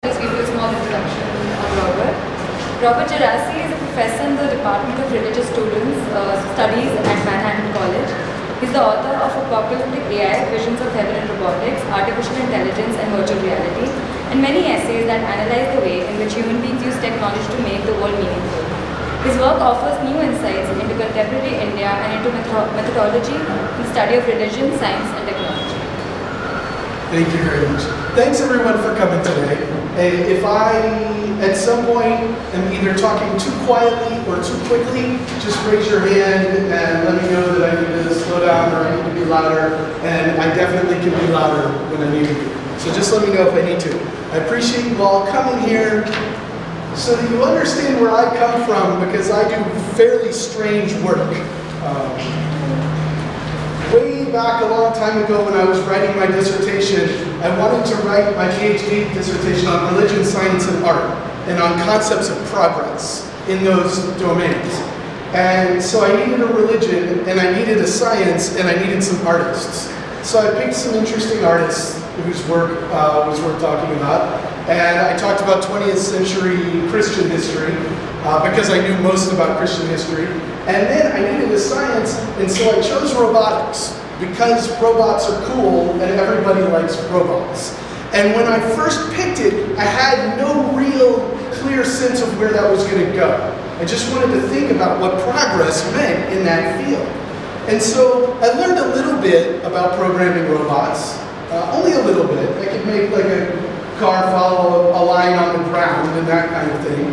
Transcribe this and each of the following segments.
Just give you a small introduction on Robert. Robert Geraci is a professor in the Department of Religious Studies at Manhattan College. He's the author of Apocalyptic AI, Visions of Heaven and Robotics, Artificial Intelligence and Virtual Reality, and many essays that analyze the way in which human beings use technology to make the world meaningful. His work offers new insights into contemporary India and into methodology in the study of religion, science, and technology. Thank you very much. Thanks everyone for coming today. If I, at some point, am either talking too quietly or too quickly, just raise your hand and let me know that I need to slow down or I need to be louder, and I definitely can be louder when I need to be. So just let me know if I need to. I appreciate you all coming here so that you understand where I come from, because I do fairly strange work. Way back a long time ago when I was writing my dissertation, I wanted to write my PhD dissertation on religion, science, and art, and on concepts of progress in those domains. And so I needed a religion, and I needed a science, and I needed some artists. So I picked some interesting artists whose work was worth talking about, and I talked about 20th century Christian history, because I knew most about Christian history. And then I needed a science, and so I chose robotics, because robots are cool and everybody likes robots. And when I first picked it, I had no real clear sense of where that was going to go. I just wanted to think about what progress meant in that field. And so I learned a little bit about programming robots, only a little bit. I could make like a car follow a line on the ground and that kind of thing.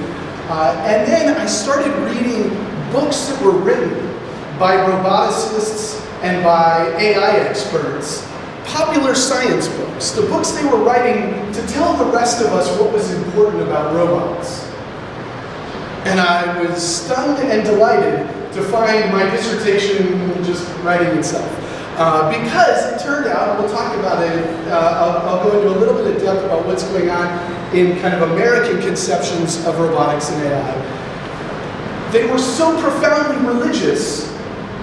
And then I started reading books that were written by roboticists and by AI experts, popular science books, the books they were writing to tell the rest of us what was important about robots. And I was stunned and delighted to find my dissertation just writing itself. Because it turned out, we'll talk about it, I'll go into a little bit of depth about what's going on in kind of American conceptions of robotics and AI. They were so profoundly religious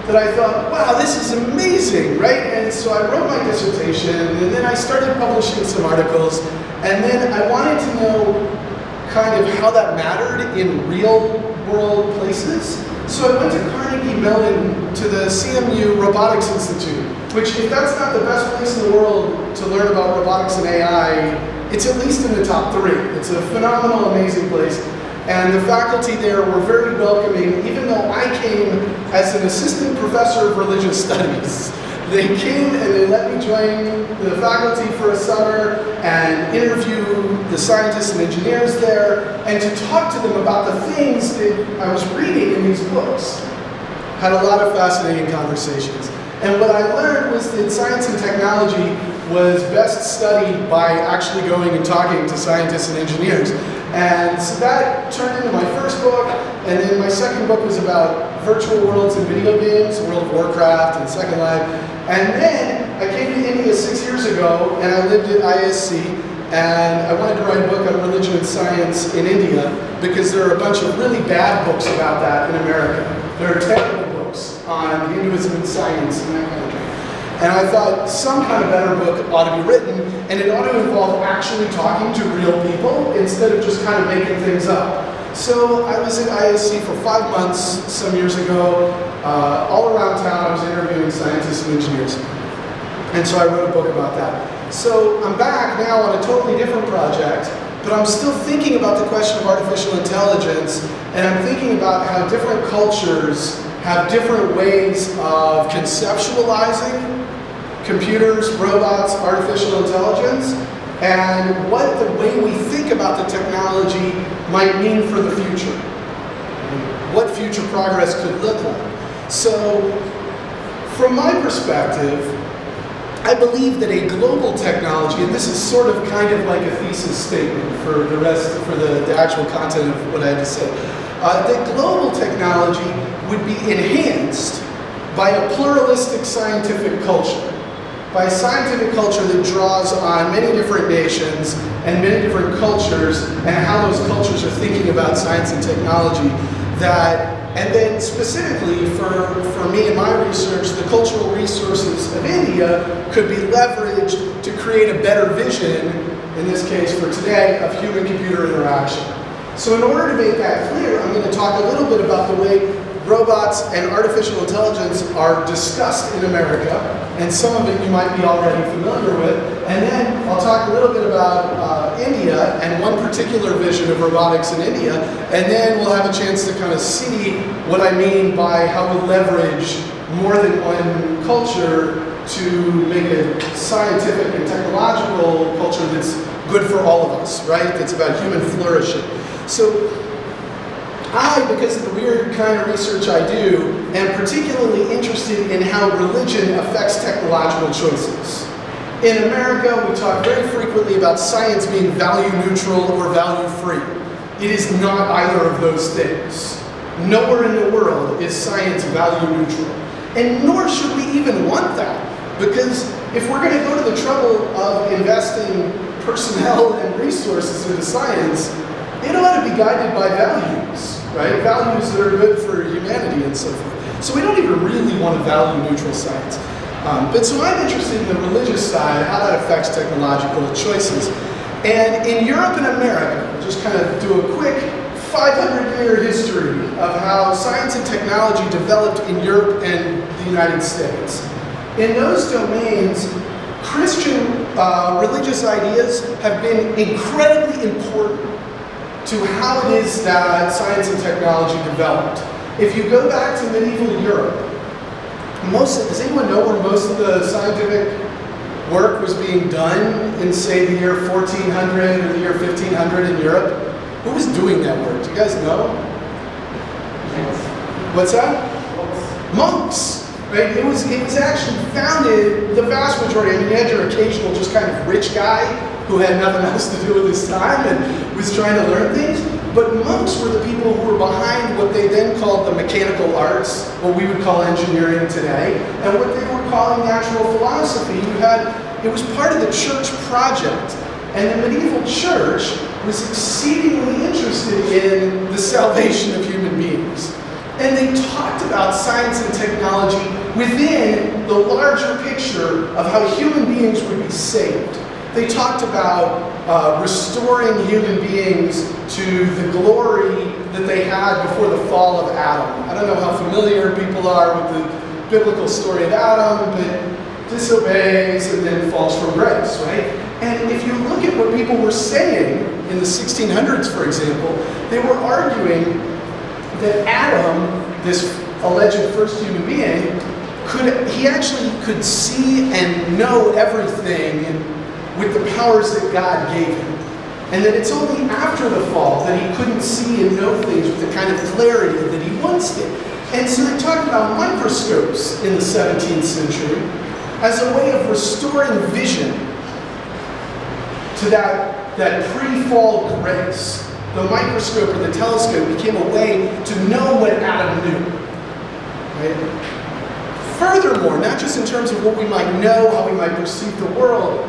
that I thought, wow, this is amazing, right? And so I wrote my dissertation, and then I started publishing some articles, and then I wanted to know kind of how that mattered in real world places. So I went to Carnegie Mellon to the CMU Robotics Institute, which, if that's not the best place in the world to learn about robotics and AI, it's at least in the top 3. It's a phenomenal, amazing place. And the faculty there were very welcoming, even though I came as an assistant professor of religious studies. They came and they let me join the faculty for a summer and interview the scientists and engineers there, and to talk to them about the things that I was reading in these books. Had a lot of fascinating conversations. And what I learned was that science and technology was best studied by actually going and talking to scientists and engineers. And so that turned into my first book, and then my second book was about virtual worlds and video games, World of Warcraft and Second Life. And then I came to India 6 years ago, and I lived at ISC, and I wanted to write a book on religion and science in India, because there are a bunch of really bad books about that in America. There are terrible books on Hinduism and science and that kind of thing. And I thought some kind of better book ought to be written, and it ought to involve actually talking to real people instead of just kind of making things up. So I was at ISC for 5 months some years ago. All around town I was interviewing scientists and engineers. And so I wrote a book about that. So I'm back now on a totally different project, but I'm still thinking about the question of artificial intelligence, and I'm thinking about how different cultures have different ways of conceptualizing computers, robots, artificial intelligence, and what the way we think about the technology might mean for the future. What future progress could look like. So, from my perspective, I believe that a global technology, and this is sort of kind of like a thesis statement for the rest, for the actual content of what I had to say, that global technology would be enhanced by a pluralistic scientific culture. By a scientific culture that draws on many different nations and many different cultures, and how those cultures are thinking about science and technology, and then specifically for me and my research, the cultural resources of India could be leveraged to create a better vision in this case for today, of human-computer interaction. So in order to make that clear, I'm going to talk a little bit about the way robots and artificial intelligence are discussed in America, and some of it you might be already familiar with. And then I'll talk a little bit about India and one particular vision of robotics in India, and then we'll have a chance to kind of see what I mean by how we leverage more than one culture to make a scientific and technological culture that's good for all of us, right? That's about human flourishing. So because of the weird kind of research I do, am particularly interested in how religion affects technological choices. In America, we talk very frequently about science being value neutral or value free. It is not either of those things. Nowhere in the world is science value neutral. And nor should we even want that. Because if we're going to go to the trouble of investing personnel and resources into science, it ought to be guided by values, right? Values that are good for humanity and so forth. So we don't even really want a value-neutral science. But so I'm interested in the religious side, how that affects technological choices. And in Europe and America, we'll just kind of do a quick 500-year history of how science and technology developed in Europe and the United States. In those domains, Christian religious ideas have been incredibly important to how it is that science and technology developed. If you go back to medieval Europe, does anyone know where most of the scientific work was being done in, say, the year 1400 or the year 1500 in Europe? Who was doing that work? Do you guys know? What's that? Monks. Right? It was actually founded, the vast majority, I mean, you had your occasional just kind of rich guy who had nothing else to do with his time and was trying to learn things, but monks were the people who were behind what they then called the mechanical arts, what we would call engineering today, and what they were calling natural philosophy. It was part of the church project, and the medieval church was exceedingly interested in the salvation of human beings. And they talked about science and technology within the larger picture of how human beings would be saved. They talked about restoring human beings to the glory that they had before the fall of Adam. I don't know how familiar people are with the biblical story of Adam, but disobeys and then falls from grace, right? And if you look at what people were saying in the 1600s, for example, they were arguing that Adam, this alleged first human being, he actually could see and know everything with the powers that God gave him. And that it's only after the fall that he couldn't see and know things with the kind of clarity that he once did. And so they talked about microscopes in the 17th century as a way of restoring vision to that pre-fall grace. The microscope or the telescope became a way to know what Adam knew. Right? Furthermore, not just in terms of what we might know, how we might perceive the world,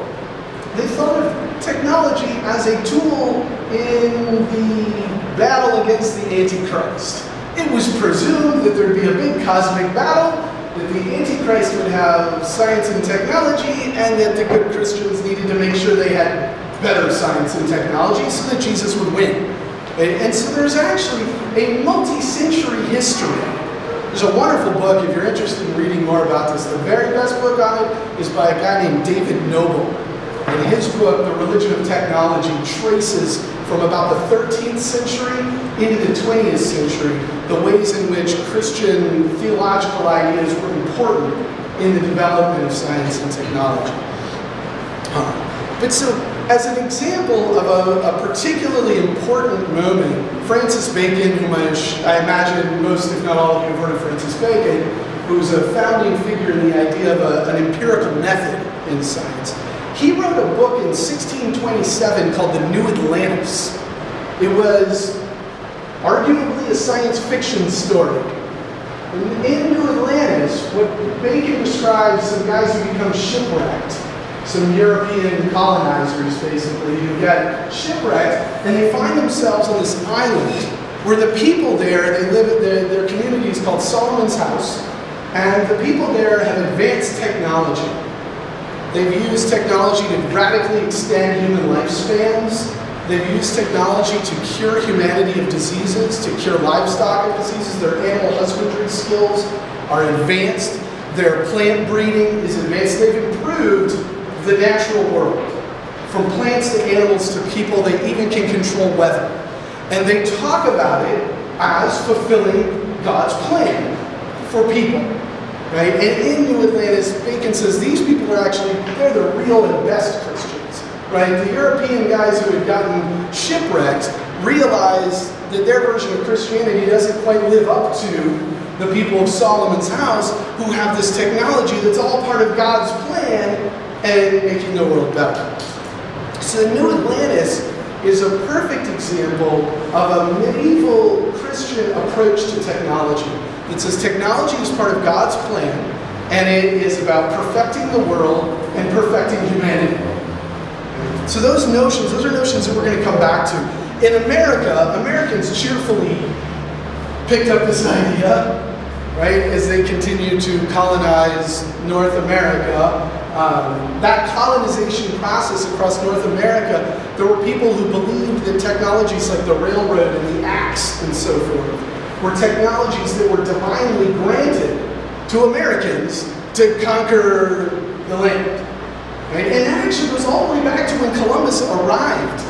they thought of technology as a tool in the battle against the Antichrist. It was presumed that there would be a big cosmic battle, that the Antichrist would have science and technology, and that the good Christians needed to make sure they had better science and technology so that Jesus would win. And so there's actually a multi-century history. There's a wonderful book, if you're interested in reading more about this. The very best book on it is by a guy named David Noble. And his book, The Religion of Technology, traces from about the 13th century into the 20th century the ways in which Christian theological ideas were important in the development of science and technology. But so, as an example of a particularly important moment, Francis Bacon, whom I imagine most, if not all of you have heard of Francis Bacon, who's a founding figure in the idea of an empirical method in science. He wrote a book in 1627 called The New Atlantis. It was arguably a science fiction story. In New Atlantis, what Bacon describes some guys who become shipwrecked. Some European colonizers, basically, who get shipwrecked, and they find themselves on this island where the people there, they live at their community is called Solomon's House, and the people there have advanced technology. They've used technology to radically extend human lifespans. They've used technology to cure humanity of diseases, to cure livestock of diseases. Their animal husbandry skills are advanced. Their plant breeding is advanced. They've improved the natural world. From plants to animals to people, they even can control weather. And they talk about it as fulfilling God's plan for people. Right? And in New Atlantis, Bacon says these people are actually, they're the real and best Christians. Right? The European guys who had gotten shipwrecked realized that their version of Christianity doesn't quite live up to the people of Solomon's house who have this technology that's all part of God's plan and making the world better. So New Atlantis is a perfect example of a medieval Christian approach to technology. It says technology is part of God's plan, and it is about perfecting the world and perfecting humanity. So those are notions that we're going to come back to. In America, Americans cheerfully picked up this idea, right, as they continue to colonize North America. That colonization process across North America, there were people who believed that technologies like the railroad and the axe and so forth were technologies that were divinely granted to Americans to conquer the land. Right? And that actually goes all the way back to when Columbus arrived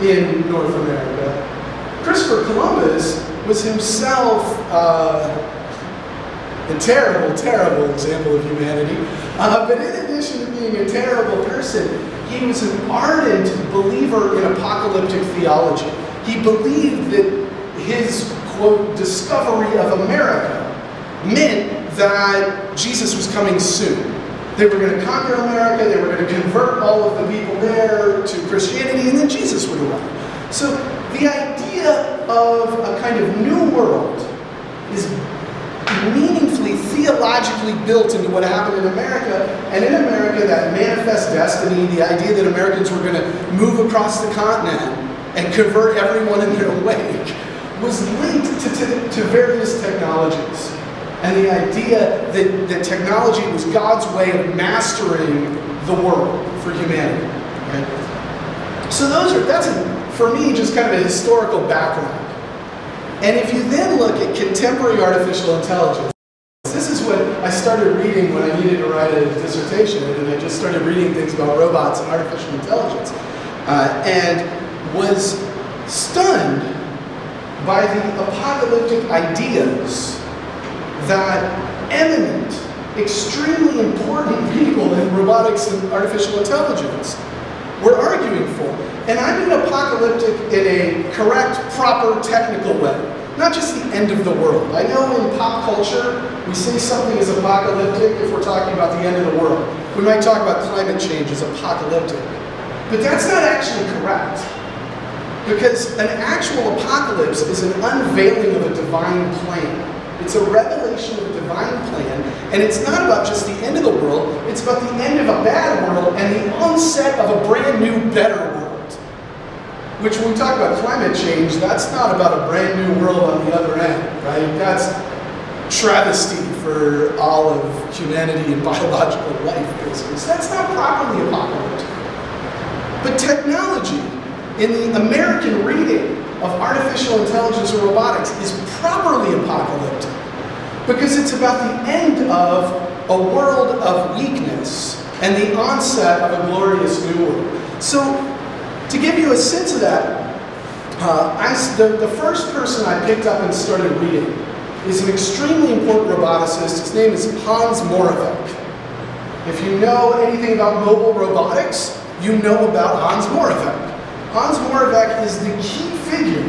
in North America. Christopher Columbus was himself a terrible, terrible example of humanity. But in addition to being a terrible person, he was an ardent believer in apocalyptic theology. He believed that his, quote, discovery of America meant that Jesus was coming soon. They were going to conquer America, they were going to convert all of the people there to Christianity, and then Jesus would arrive. So the idea of a kind of new world is meaningfully, theologically built into what happened in America. And in America, that manifest destiny, the idea that Americans were going to move across the continent and convert everyone in their wake, was linked to various technologies. And the idea that technology was God's way of mastering the world for humanity. Right? So that's for me, just kind of a historical background. And if you then look at contemporary artificial intelligence, this is what I started reading when I needed to write a dissertation, and I just started reading things about robots and artificial intelligence, and was stunned by the apocalyptic ideas that eminent, extremely important people in robotics and artificial intelligence were arguing for. And I mean apocalyptic in a correct, proper, technical way. Not just the end of the world. I know in pop culture, we say something is apocalyptic if we're talking about the end of the world. We might talk about climate change as apocalyptic. But that's not actually correct. Because an actual apocalypse is an unveiling of a divine plan. It's a revelation of a divine plan, and it's not about just the end of the world, it's about the end of a bad world and the onset of a brand new, better world. Which when we talk about climate change, that's not about a brand new world on the other end, right? That's travesty for all of humanity and biological life, basically. So that's not properly apocalyptic. But technology, in the American reading of artificial intelligence or robotics, is properly apocalyptic because it's about the end of a world of weakness and the onset of a glorious new world. So, to give you a sense of that, the first person I picked up and started reading is an extremely important roboticist. His name is Hans Moravec. If you know anything about mobile robotics, you know about Hans Moravec. Hans Moravec is the key figure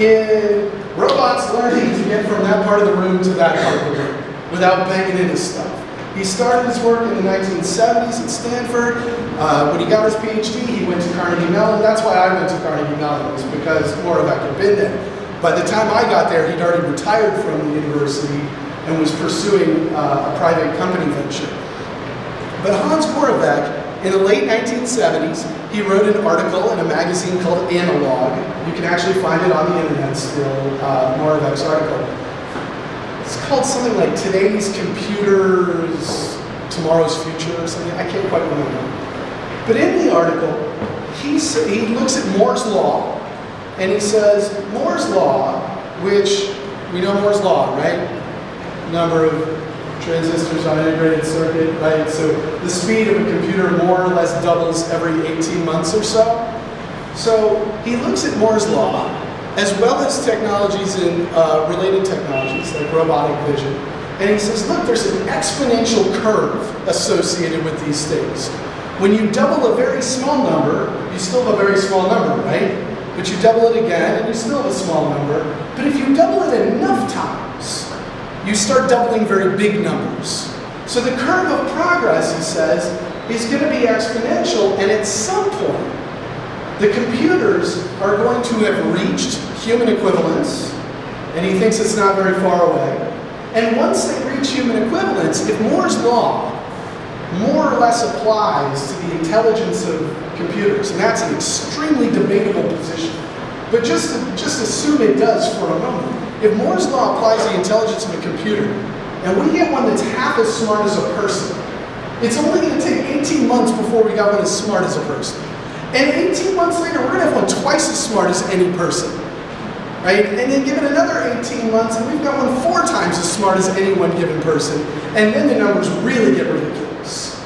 in robots learning to get from that part of the room to that part of the room without banging into stuff. He started his work in the 1970s at Stanford. When he got his PhD, he went to Carnegie Mellon. That's why I went to Carnegie Mellon, was because Moravec had been there. By the time I got there, he'd already retired from the university and was pursuing a private company venture. But Hans Moravec, in the late 1970s, he wrote an article in a magazine called Analog. You can actually find it on the internet still, Moravec's article. It's called something like Today's Computers Tomorrow's Future or something. I can't quite remember. But in the article, he looks at Moore's Law, and he says, Moore's Law, which, we know Moore's Law, right? Number of transistors on an integrated circuit, right? So the speed of a computer more or less doubles every 18 months or so. So he looks at Moore's Law, as well as technologies and related technologies like robotic vision. And he says, look, there's an exponential curve associated with these things. When you double a very small number, you still have a very small number, right? But you double it again, and you still have a small number. But if you double it enough times, you start doubling very big numbers. So the curve of progress, he says, is going to be exponential, and at some point, the computers are going to have reached human equivalence, and he thinks it's not very far away. And once they reach human equivalence, if Moore's Law more or less applies to the intelligence of computers, and that's an extremely debatable position, but just assume it does for a moment. If Moore's Law applies to the intelligence of a computer, and we get one that's half as smart as a person, it's only going to take 18 months before we got one as smart as a person. And 18 months later, we're going to have one twice as smart as any person. Right? And then give it another 18 months, and we've got one 4 times as smart as any one given person. And then the numbers really get ridiculous.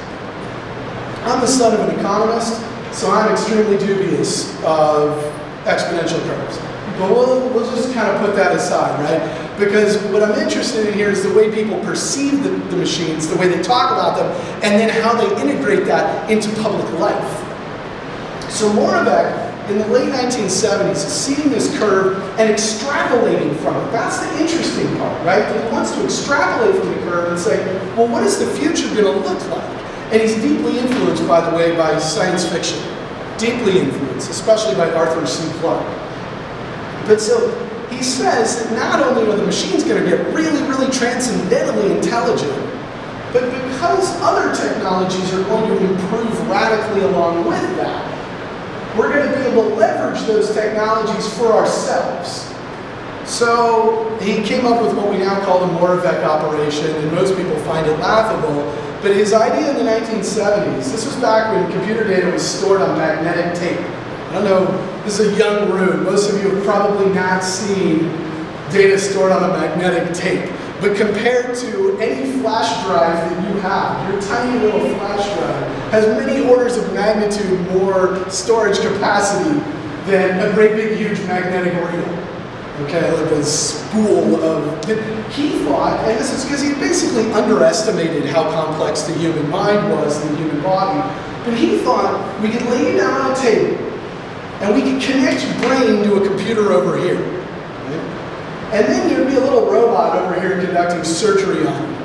I'm the son of an economist, so I'm extremely dubious of exponential curves. But we'll just kind of put that aside, right? Because what I'm interested in here is the way people perceive the machines, the way they talk about them, and then how they integrate that into public life. So Moravec, in the late 1970s, is seeing this curve and extrapolating from it. That's the interesting part, right? That he wants to extrapolate from the curve and say, well, what is the future going to look like? And he's deeply influenced, by the way, by science fiction. Deeply influenced, especially by Arthur C. Clarke. But so he says that not only are the machines going to get really, really transcendentally intelligent, but because other technologies are going to improve radically along with that, we're going to be able to leverage those technologies for ourselves. So he came up with what we now call the Moravec operation, and most people find it laughable. But his idea in the 1970s, this was back when computer data was stored on magnetic tape. I don't know, this is a young room. Most of you have probably not seen data stored on a magnetic tape. But compared to any flash drive that you have, your tiny little flash drive has many orders of magnitude more storage capacity than a great big huge magnetic reel. Okay, like a spool of... He thought, and this is because he basically underestimated how complex the human mind was and the human body, but he thought we could lay it down on a table and we could connect your brain to a computer over here. And then there'd be a little robot over here conducting surgery on you.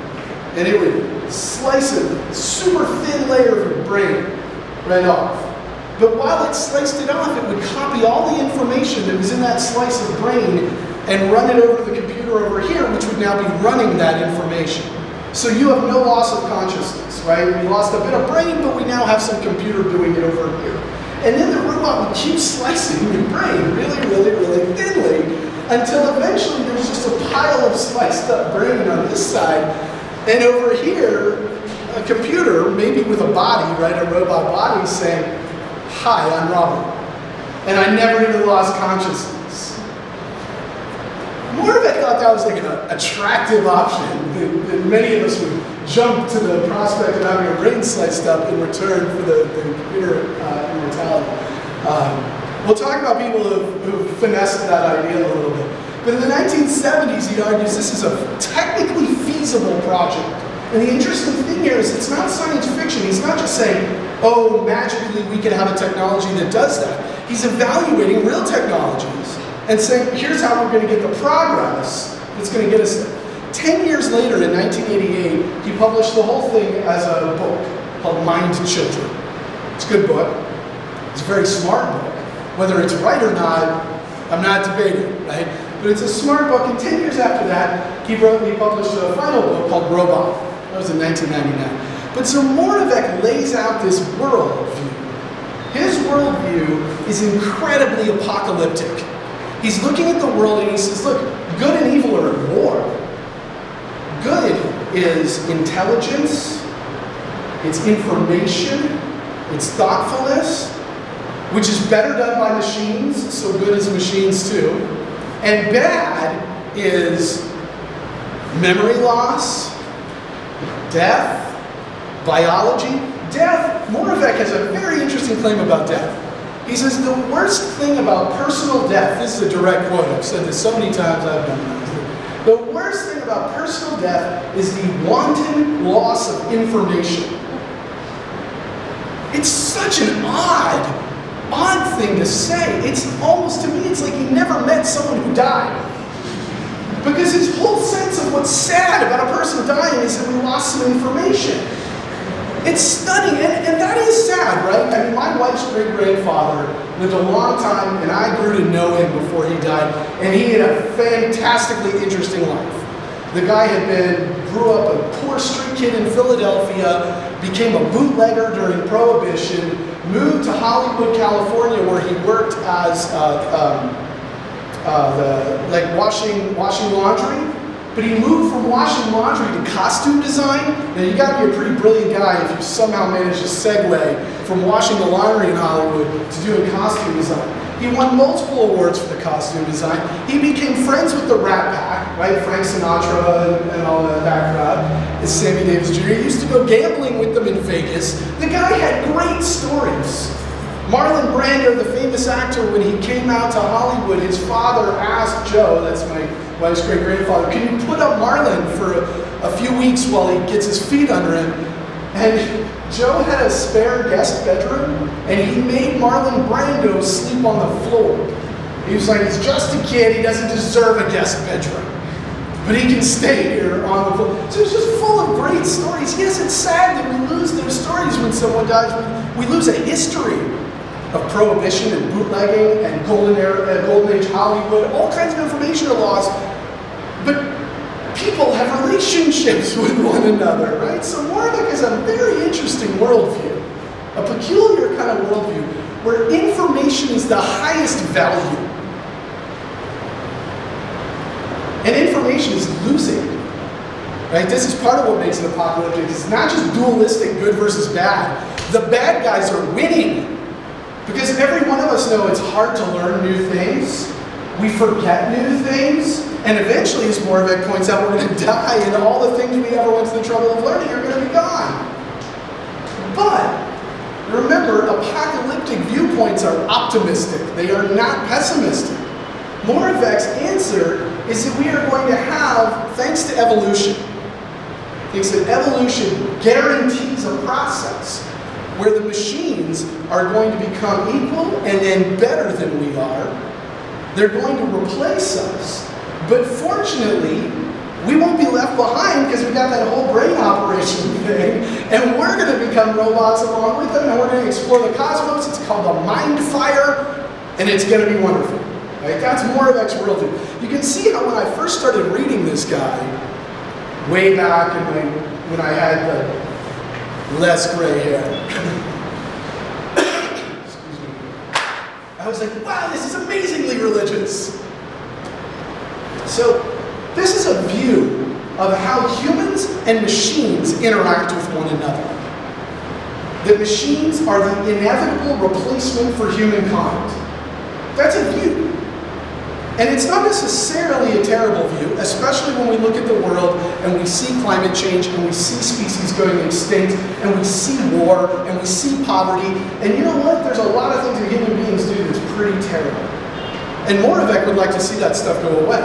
And it would slice a super thin layer of your brain right off. But while it sliced it off, it would copy all the information that was in that slice of brain and run it over to the computer over here, which would now be running that information. So you have no loss of consciousness, right? We lost a bit of brain, but we now have some computer doing it over here. And then the robot would keep slicing your brain really, really, really thinly, until eventually there's just a pile of sliced up brain on this side, and over here, a computer, maybe with a body, right, a robot body, saying, "Hi, I'm Robert, and I never even lost consciousness." Moravec thought that was like an attractive option, that many of us would jump to the prospect of having a brain sliced up in return for the computer immortality. We'll talk about people who finessed that idea a little bit. But in the 1970s, he argues this is a technically feasible project. And the interesting thing here is it's not science fiction. He's not just saying, oh, magically we can have a technology that does that. He's evaluating real technologies and saying, here's how we're going to get the progress that's going to get us there. 10 years later, in 1988, he published the whole thing as a book called Mind Children. It's a good book. It's a very smart book. Whether it's right or not, I'm not debating, right? But it's a smart book, and 10 years after that, he published a final book called Robot. That was in 1999. But so Moravec lays out this worldview. His worldview is incredibly apocalyptic. He's looking at the world and he says, look, good and evil are at war. Good is intelligence it's information, it's thoughtfulness, which is better done by machines, so good as machines too. And bad is memory loss, death, biology. Death, Moravec has a very interesting claim about death. He says the worst thing about personal death, this is a direct quote, I've said this so many times I've memorized it. The worst thing about personal death is the wanton loss of information. It's such an odd thing to say. It's almost, to me, it's like he never met someone who died. Because his whole sense of what's sad about a person dying is that we lost some information. It's stunning, and that is sad, right? I mean, my wife's great-grandfather lived a long time, and I grew to know him before he died, and he had a fantastically interesting life. The guy grew up a poor street kid in Philadelphia, became a bootlegger during Prohibition, moved to Hollywood, California, where he worked as washing laundry. But he moved from washing laundry to costume design. Now you got to be a pretty brilliant guy if you somehow manage to segue from washing the laundry in Hollywood to doing costume design. He won multiple awards for the costume design. He became friends with the Rat Pack, right? Frank Sinatra and all that crowd. Sammy Davis Jr. He used to go gambling with them in Vegas. The guy had great stories. Marlon Brando, the famous actor, when he came out to Hollywood, his father asked Joe, that's my wife's great-grandfather, can you put up Marlon for a few weeks while he gets his feet under him? And Joe had a spare guest bedroom, and he made Marlon Brando sleep on the floor. He was like, he's just a kid, he doesn't deserve a guest bedroom. But he can stay here on the floor. So it's just full of great stories. Yes, it's sad that we lose those stories when someone dies. We lose a history of Prohibition and bootlegging and Golden Age Hollywood. All kinds of information are lost. But people have relationships with one another, right? So Moravec is a very interesting worldview, a peculiar kind of worldview, where information is the highest value. And information is losing, right? This is part of what makes it apocalyptic. It's not just dualistic, good versus bad. The bad guys are winning. Because every one of us know it's hard to learn new things. We forget new things. And eventually, as Moravec points out, we're going to die, and all the things we ever went to the trouble of learning are going to be gone. But remember, apocalyptic viewpoints are optimistic. They are not pessimistic. Moravec's answer is that we are going to have, thanks to evolution, thinks that evolution guarantees a process where the machines are going to become equal and then better than we are. They're going to replace us. But fortunately, we won't be left behind because we've got that whole brain operation thing, and we're going to become robots along with them, and we're going to explore the cosmos. It's called the Mind Fire, and it's going to be wonderful. Right? That's Moravec's worldview. You can see how when I first started reading this guy, way back when I had the less gray hair, excuse me, I was like, wow, this is amazingly religious. So this is a view of how humans and machines interact with one another. The machines are the inevitable replacement for humankind. That's a view. And it's not necessarily a terrible view, especially when we look at the world and we see climate change and we see species going extinct and we see war and we see poverty. And you know what? There's a lot of things that human beings do that's pretty terrible. And Moravec would like to see that stuff go away.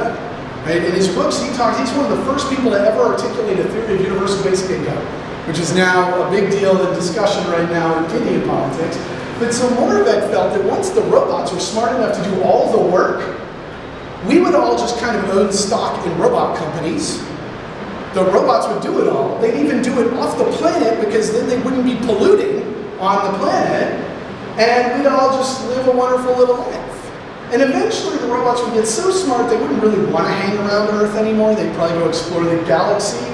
Right? In his books, he's one of the first people to ever articulate a theory of universal basic income, which is now a big deal in discussion right now in Indian politics. But so Moravec felt that once the robots were smart enough to do all the work, we would all just kind of own stock in robot companies. The robots would do it all. They'd even do it off the planet because then they wouldn't be polluting on the planet, and we'd all just live a wonderful little life. And eventually the robots would get so smart they wouldn't really want to hang around Earth anymore. They'd probably go explore the galaxy.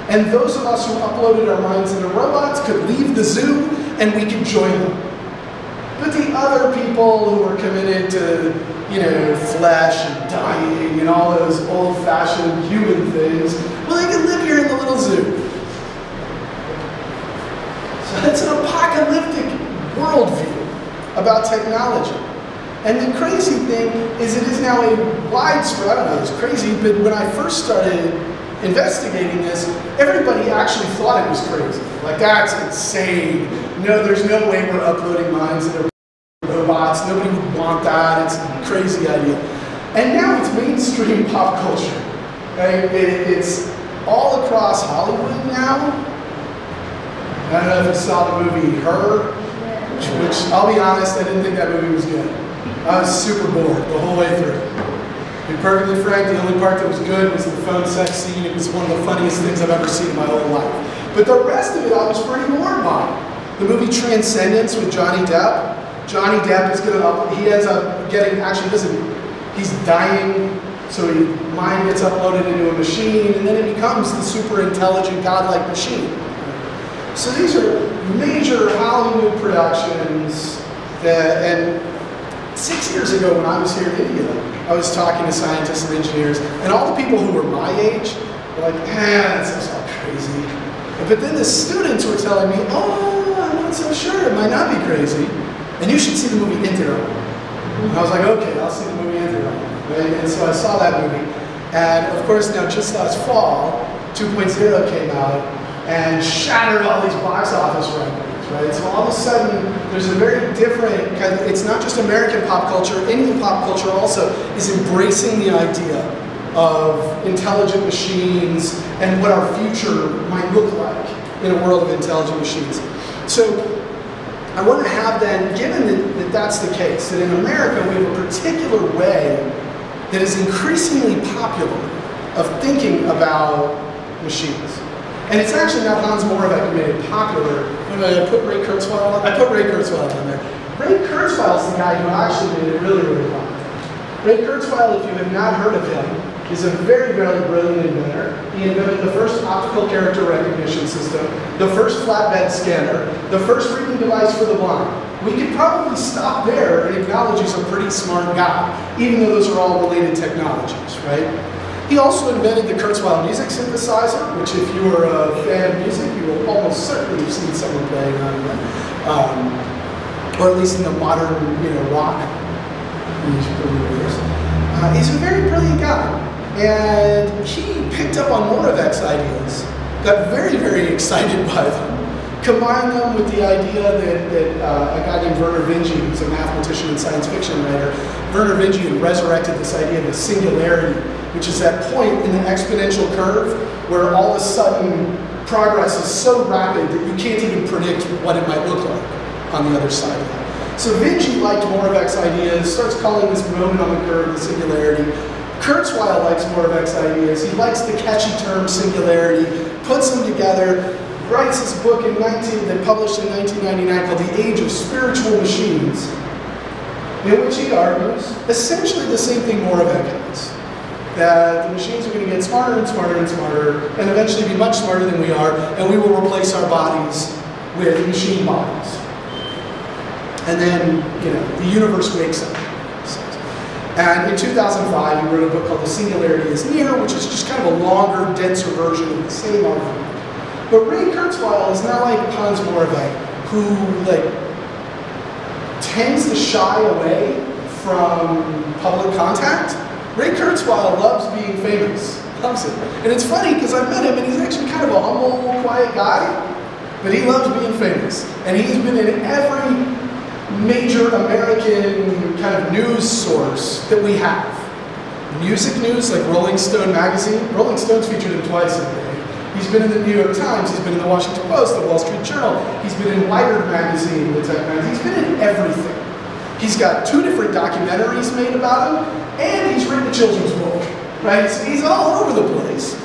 And those of us who uploaded our minds into robots could leave the zoo and we could join them. But the other people who were committed to, you know, flesh and dying and all those old-fashioned human things, well, they could live here in the little zoo. about technology. And the crazy thing is it is now a widespread, I don't know, it's crazy, but when I first started investigating this, everybody actually thought it was crazy. Like, that's insane. No, there's no way we're uploading minds that are robots. Nobody would want that. It's a crazy idea. And now it's mainstream pop culture. Right? It's all across Hollywood now. I don't know if you saw the movie Her, which I'll be honest, I didn't think that movie was good. I was super bored the whole way through. To be perfectly frank, the only part that was good was the phone sex scene. It was one of the funniest things I've ever seen in my whole life. But the rest of it I was pretty bored by. The movie Transcendence with Johnny Depp. Johnny Depp is going to, he ends up getting, actually he's dying, so his mind gets uploaded into a machine, and then it becomes the super intelligent, godlike machine. So these are major Hollywood productions that, and 6 years ago when I was here in India, I was talking to scientists and engineers, and all the people who were my age were like, that's all crazy. But then the students were telling me, oh, I'm not so sure, it might not be crazy. And you should see the movie Interact. And I was like, okay, I'll see the movie Interact. Right? And so I saw that movie. And of course, now just last fall, 2.0 came out and shattered all these box office records, right? So all of a sudden, there's a very different kind of, it's not just American pop culture, Indian pop culture also is embracing the idea of intelligent machines and what our future might look like in a world of intelligent machines. So I want to have then, given that that's the case, that in America we have a particular way that is increasingly popular of thinking about machines. And it's actually now Hans Moravec who made it popular. I put Ray Kurzweil on? I put Ray Kurzweil on there. Ray Kurzweil is the guy who actually made it really, really popular. Ray Kurzweil, if you have not heard of him, is a very, very brilliant inventor. He invented the first optical character recognition system, the first flatbed scanner, the first reading device for the blind. We could probably stop there and acknowledge he's a pretty smart guy, even though those are all related technologies, right? He also invented the Kurzweil music synthesizer, which if you are a fan of music, you will almost certainly have seen someone playing on it, or at least in the modern, rock musical universe. He's a very brilliant guy. And he picked up on Moravec's ideas, got very, very excited by them, combined them with the idea that a guy named Vernor Vinge, who's a mathematician and science fiction writer, Vernor Vinge had resurrected this idea of the singularity, which is that point in the exponential curve where all of a sudden progress is so rapid that you can't even predict what it might look like on the other side of that. So Vinge liked Moravec's ideas, starts calling this moment on the curve the singularity. Kurzweil likes Moravec's ideas. He likes the catchy term singularity, puts them together, writes this book that published in 1999 called The Age of Spiritual Machines, in which he argues essentially the same thing Moravec has. That the machines are going to get smarter and smarter and smarter, and eventually be much smarter than we are, and we will replace our bodies with machine bodies. And then, the universe wakes up. And in 2005, he wrote a book called The Singularity is Near, which is just kind of a longer, denser version of the same argument. But Ray Kurzweil is not like Hans Moravec, who tends to shy away from public contact. Ray Kurzweil loves being famous, loves it. And it's funny because I've met him and he's actually kind of a humble, quiet guy, but he loves being famous. And he's been in every major American kind of news source that we have. Music news, like Rolling Stone magazine. Rolling Stone's featured him twice, I think. He's been in the New York Times, he's been in the Washington Post, the Wall Street Journal, he's been in Wired magazine, the tech magazine, he's been in everything. He's got 2 different documentaries made about him, and he's written a children's book, right? So he's all over the place.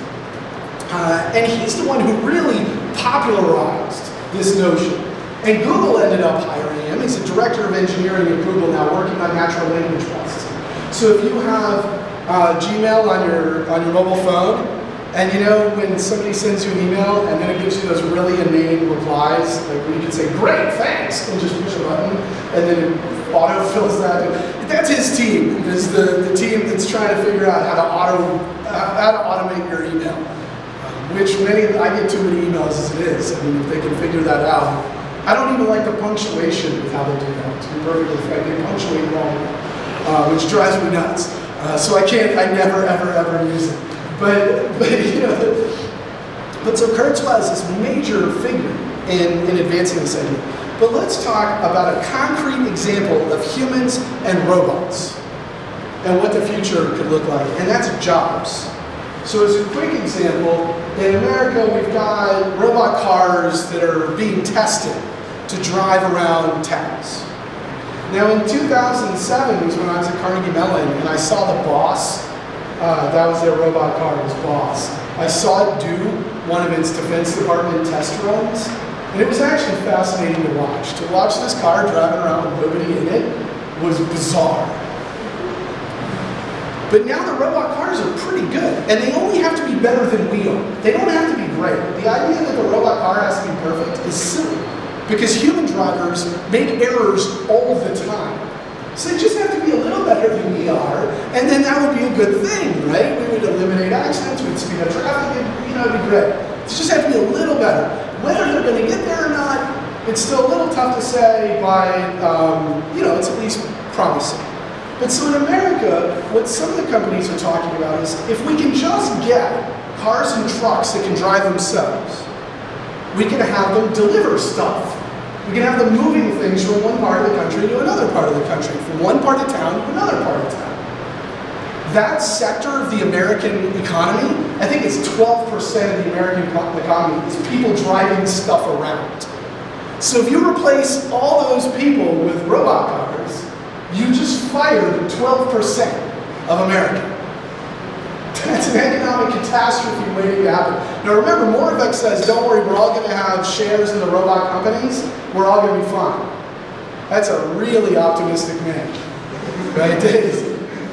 And he's the one who really popularized this notion. And Google ended up hiring him. He's a director of engineering at Google now, working on natural language processing. So if you have Gmail on your mobile phone, and when somebody sends you an email and then it gives you those really inane replies, like where you can say, great, thanks, and just push a button, and then it auto-fills that. That's his team. It's the team that's trying to figure out how to automate your email. Which I get too many emails as it is. I mean, if they can figure that out, I don't even like the punctuation with how they do that, to be perfectly frank. They punctuate wrong, which drives me nuts. So I never, ever use it. But so Kurzweil is this major figure in advancing this idea. But let's talk about a concrete example of humans and robots and what the future could look like, and that's jobs. So as a quick example, in America we've got robot cars that are being tested to drive around towns. Now in 2007 was when I was at Carnegie Mellon and I saw the Boss. That was their robot car, it was Boss. I saw it do one of its Defense Department test runs, and it was actually fascinating to watch. To watch this car driving around with nobody in it was bizarre. But now the robot cars are pretty good, and they only have to be better than we are. They don't have to be great. The idea that the robot car has to be perfect is silly, because human drivers make errors all the time. So they just have to be a little better than we are, and then that would be a good thing, right? We would eliminate accidents, we'd speed up traffic, it'd be great. It just have to be a little better. Whether they're going to get there or not, it's still a little tough to say, but it's at least promising. But so in America, what some of the companies are talking about is if we can just get cars and trucks that can drive themselves, we can have them deliver stuff. We can have them moving things from one part of the country to another part of the country, from one part of town to another part of town. That sector of the American economy, I think it's 12% of the American economy, is people driving stuff around. So if you replace all those people with robot cars, you just fired 12% of America. That's an economic catastrophe waiting to happen. Now remember, Moravec says, don't worry, we're all going to have shares in the robot companies. We're all going to be fine. That's a really optimistic man. Right?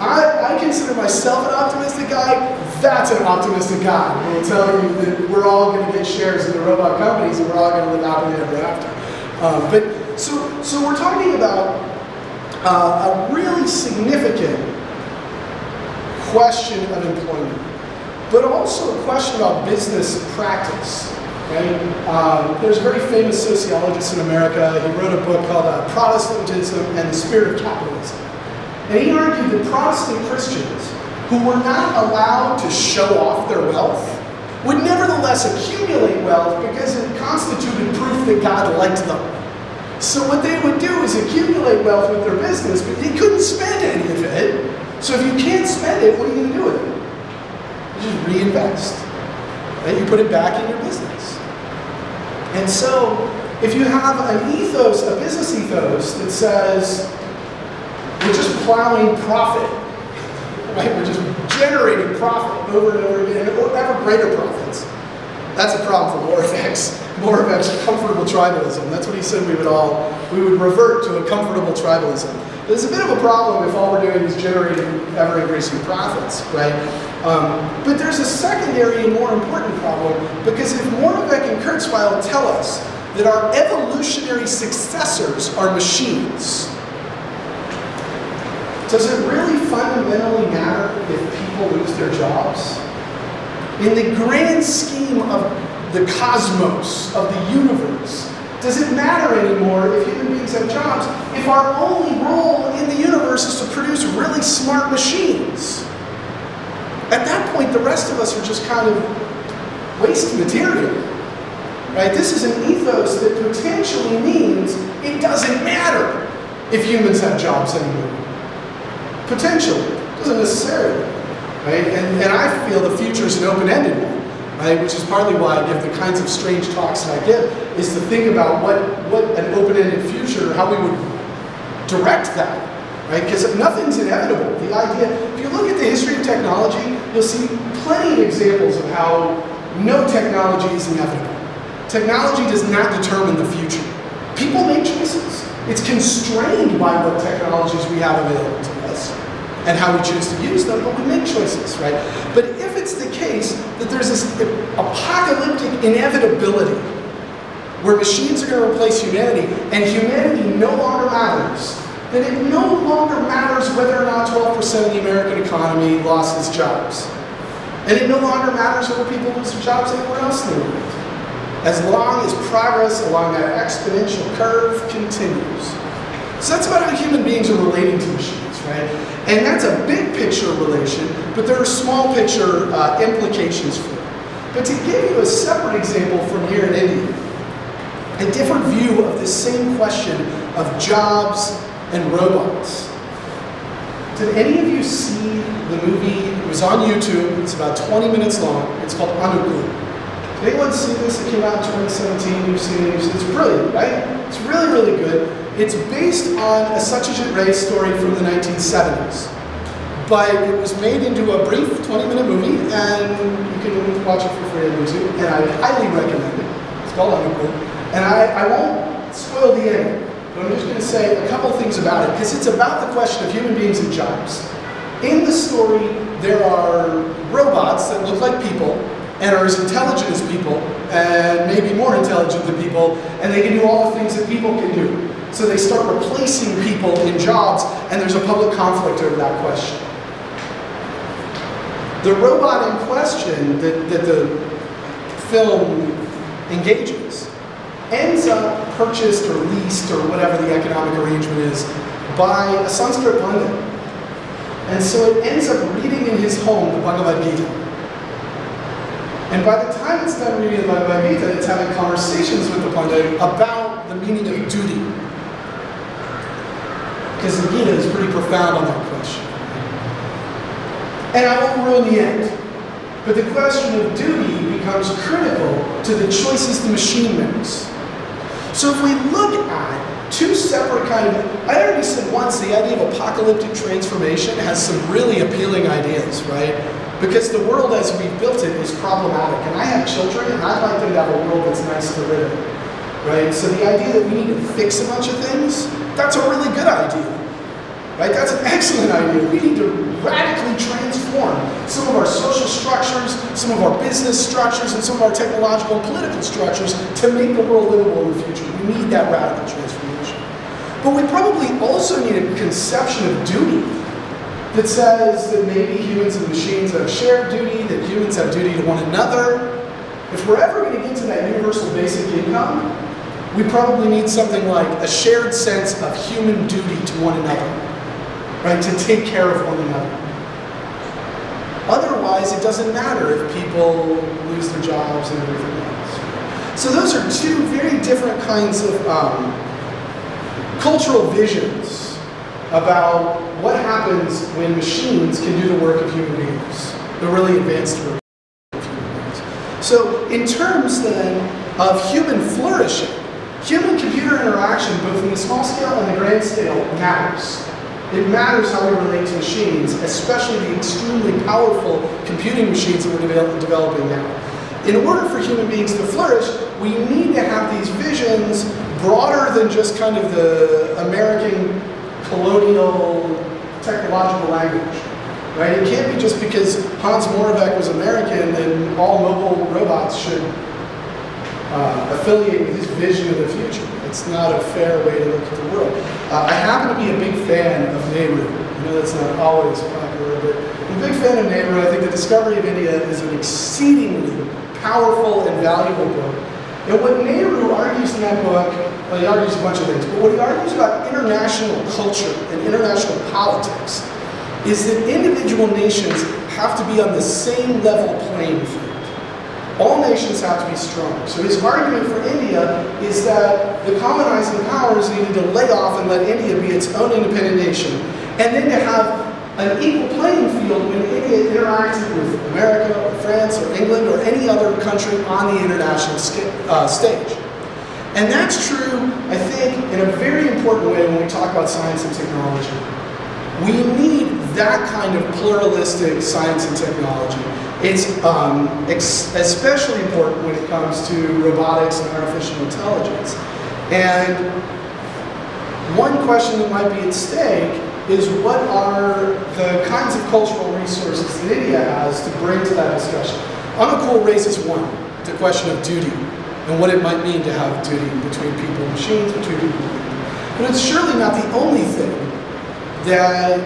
I consider myself an optimistic guy. That's an optimistic guy. We'll tell you that we're all going to get shares in the robot companies and we're all going to live happily ever after. So we're talking about a really significant question of employment, but also a question about business practice. Right? There's a very famous sociologist in America. He wrote a book called Protestantism and the Spirit of Capitalism. And he argued that Protestant Christians, who were not allowed to show off their wealth, would nevertheless accumulate wealth because it constituted proof that God liked them. So what they would do is accumulate wealth with their business, but they couldn't spend any of it. So if you can't spend it, what are you going to do with it? You just reinvest. Right? You put it back in your business. And so if you have an ethos, a business ethos that says, we're just plowing profit, right? We're just generating profit over and over again, or ever greater profits. That's a problem for Moravec's comfortable tribalism. That's what he said we would revert to a comfortable tribalism. There's a bit of a problem if all we're doing is generating ever-increasing profits, right? But there's a secondary and more important problem, because if Moravec and Kurzweil tell us that our evolutionary successors are machines, does it really fundamentally matter if people lose their jobs? In the grand scheme of the cosmos, of the universe, does it matter anymore if human beings have jobs if our only role in the universe is to produce really smart machines? At that point, the rest of us are just kind of waste material. Right? This is an ethos that potentially means it doesn't matter if humans have jobs anymore. Potentially. It doesn't necessarily. Right? And I feel the future is an open-ended one. Right? Which is partly why I give the kinds of strange talks that I give, is to think about what an open-ended future, how we would direct that. Right? Because nothing's inevitable. The idea, if you look at the history of technology, you'll see plenty of examples of how no technology is inevitable. Technology does not determine the future. People make choices. It's constrained by what technologies we have available to us and how we choose to use them, but we make choices, right? But if it's the case that there's this apocalyptic inevitability where machines are going to replace humanity and humanity no longer matters, then it no longer matters whether or not 12% of the American economy lost its jobs. And it no longer matters whether people lose their jobs anywhere else in the world. as long as progress along that exponential curve continues. So that's about how human beings are relating to machines, right? And that's a big picture relation, but there are small picture implications for it. But to give you a separate example from here in India, a different view of this same question of jobs and robots. Did any of you see the movie? It was on YouTube. It's about 20 minutes long. It's called Anukul. Did anyone see this? It came out in 2017. You've seen it. It's brilliant, right? It's really, really good. It's based on a Satyajit Ray story from the 1970s. But it was made into a brief 20-minute movie, and you can watch it for free on YouTube, and I highly recommend it. It's called Untitled. And I won't spoil the ending, but I'm just going to say a couple things about it, because it's about the question of human beings and jobs. In the story, there are robots that look like people, and are as intelligent as people, and maybe more intelligent than people, and they can do all the things that people can do. So they start replacing people in jobs, and there's a public conflict over that question. The robot in question that the film engages ends up purchased or leased or whatever the economic arrangement is by a Sanskrit pundit. And so it ends up reading in his home the Bhagavad Gita. And by the time it's done reading the Bhagavad Gita, it's having conversations with the pundit about the meaning of duty. Because the Gita is pretty profound on that question. And I won't ruin the end. But the question of duty becomes critical to the choices the machine makes. So if we look at two separate kind of, I already said once, the idea of apocalyptic transformation has some really appealing ideas, right? Because the world as we've built it is problematic. And I have children, and I'd like them to have a world that's nice to live in, right? So the idea that we need to fix a bunch of things, that's a really good idea, right? That's an excellent idea. We need to radically transform some of our social structures, some of our business structures, and some of our technological and political structures to make the world livable in the future. We need that radical transformation. But we probably also need a conception of duty that says that maybe humans and machines have shared duty, that humans have duty to one another. If we're ever going to get to that universal basic income, we probably need something like a shared sense of human duty to one another, right? To take care of one another. Otherwise, it doesn't matter if people lose their jobs and everything else. So those are two very different kinds of cultural visions about what happens when machines can do the work of human beings, the really advanced work of human beings. So in terms then of human flourishing, human-computer interaction, both in the small scale and the grand scale, matters. It matters how we relate to machines, especially the extremely powerful computing machines that we're developing now. In order for human beings to flourish, we need to have these visions broader than just kind of the American colonial technological language, right? It can't be just because Hans Moravec was American and all mobile robots should affiliate with his vision of the future. It's not a fair way to look at the world. I happen to be a big fan of Nehru. I know that's not always popular, but I'm a big fan of Nehru. I think The Discovery of India is an exceedingly powerful and valuable book. And what Nehru argues in that book, well, he argues a bunch of things, but what he argues about international culture and international politics is that individual nations have to be on the same level playing field. All nations have to be strong. So his argument for India is that the colonizing powers needed to lay off and let India be its own independent nation, and then to have an equal playing field when India interacted with America or France or England or any other country on the international stage. And that's true, I think, in a very important way when we talk about science and technology. We need that kind of pluralistic science and technology. It's especially important when it comes to robotics and artificial intelligence. And one question that might be at stake is what are the kinds of cultural resources that India has to bring to that discussion. Anukul raises one, the question of duty, and what it might mean to have duty between people and machines, between people and people. But it's surely not the only thing that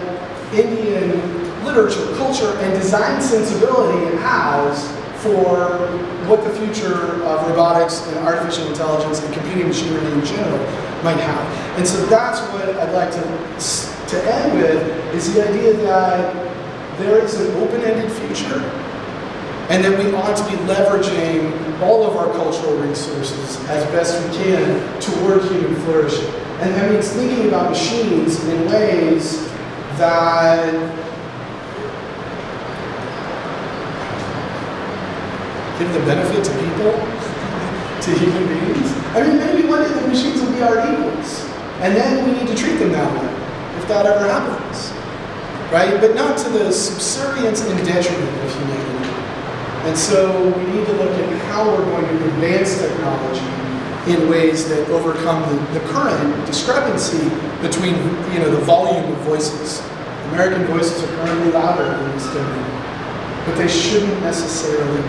Indian literature, culture, and design sensibility has for what the future of robotics and artificial intelligence and computing machinery in general might have. And so that's what I'd like to end with, is the idea that there is an open-ended future, and that we ought to be leveraging all of our cultural resources as best we can toward human flourishing. And that means thinking about machines in ways that give the benefit to people, to human beings. I mean, maybe one day the machines will be our equals, and then we need to treat them that way, if that ever happens, right? But not to the subservience and detriment of humanity. And so we need to look at how we're going to advance technology in ways that overcome the current discrepancy between, the volume of voices. American voices are currently louder in this domain, but they shouldn't necessarily be.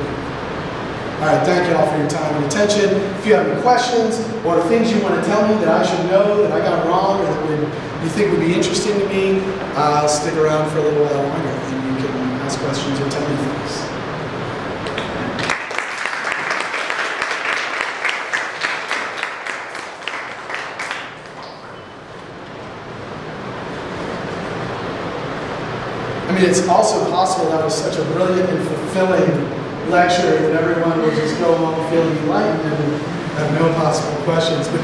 All right, thank you all for your time and attention. If you have any questions or things you want to tell me that I should know that I got wrong or that you think would be interesting to me, stick around for a little while longer and you can ask questions or tell me things. I mean, it's also possible that was such a brilliant and fulfilling lecture that everyone will just go home feeling enlightened and have no possible questions, but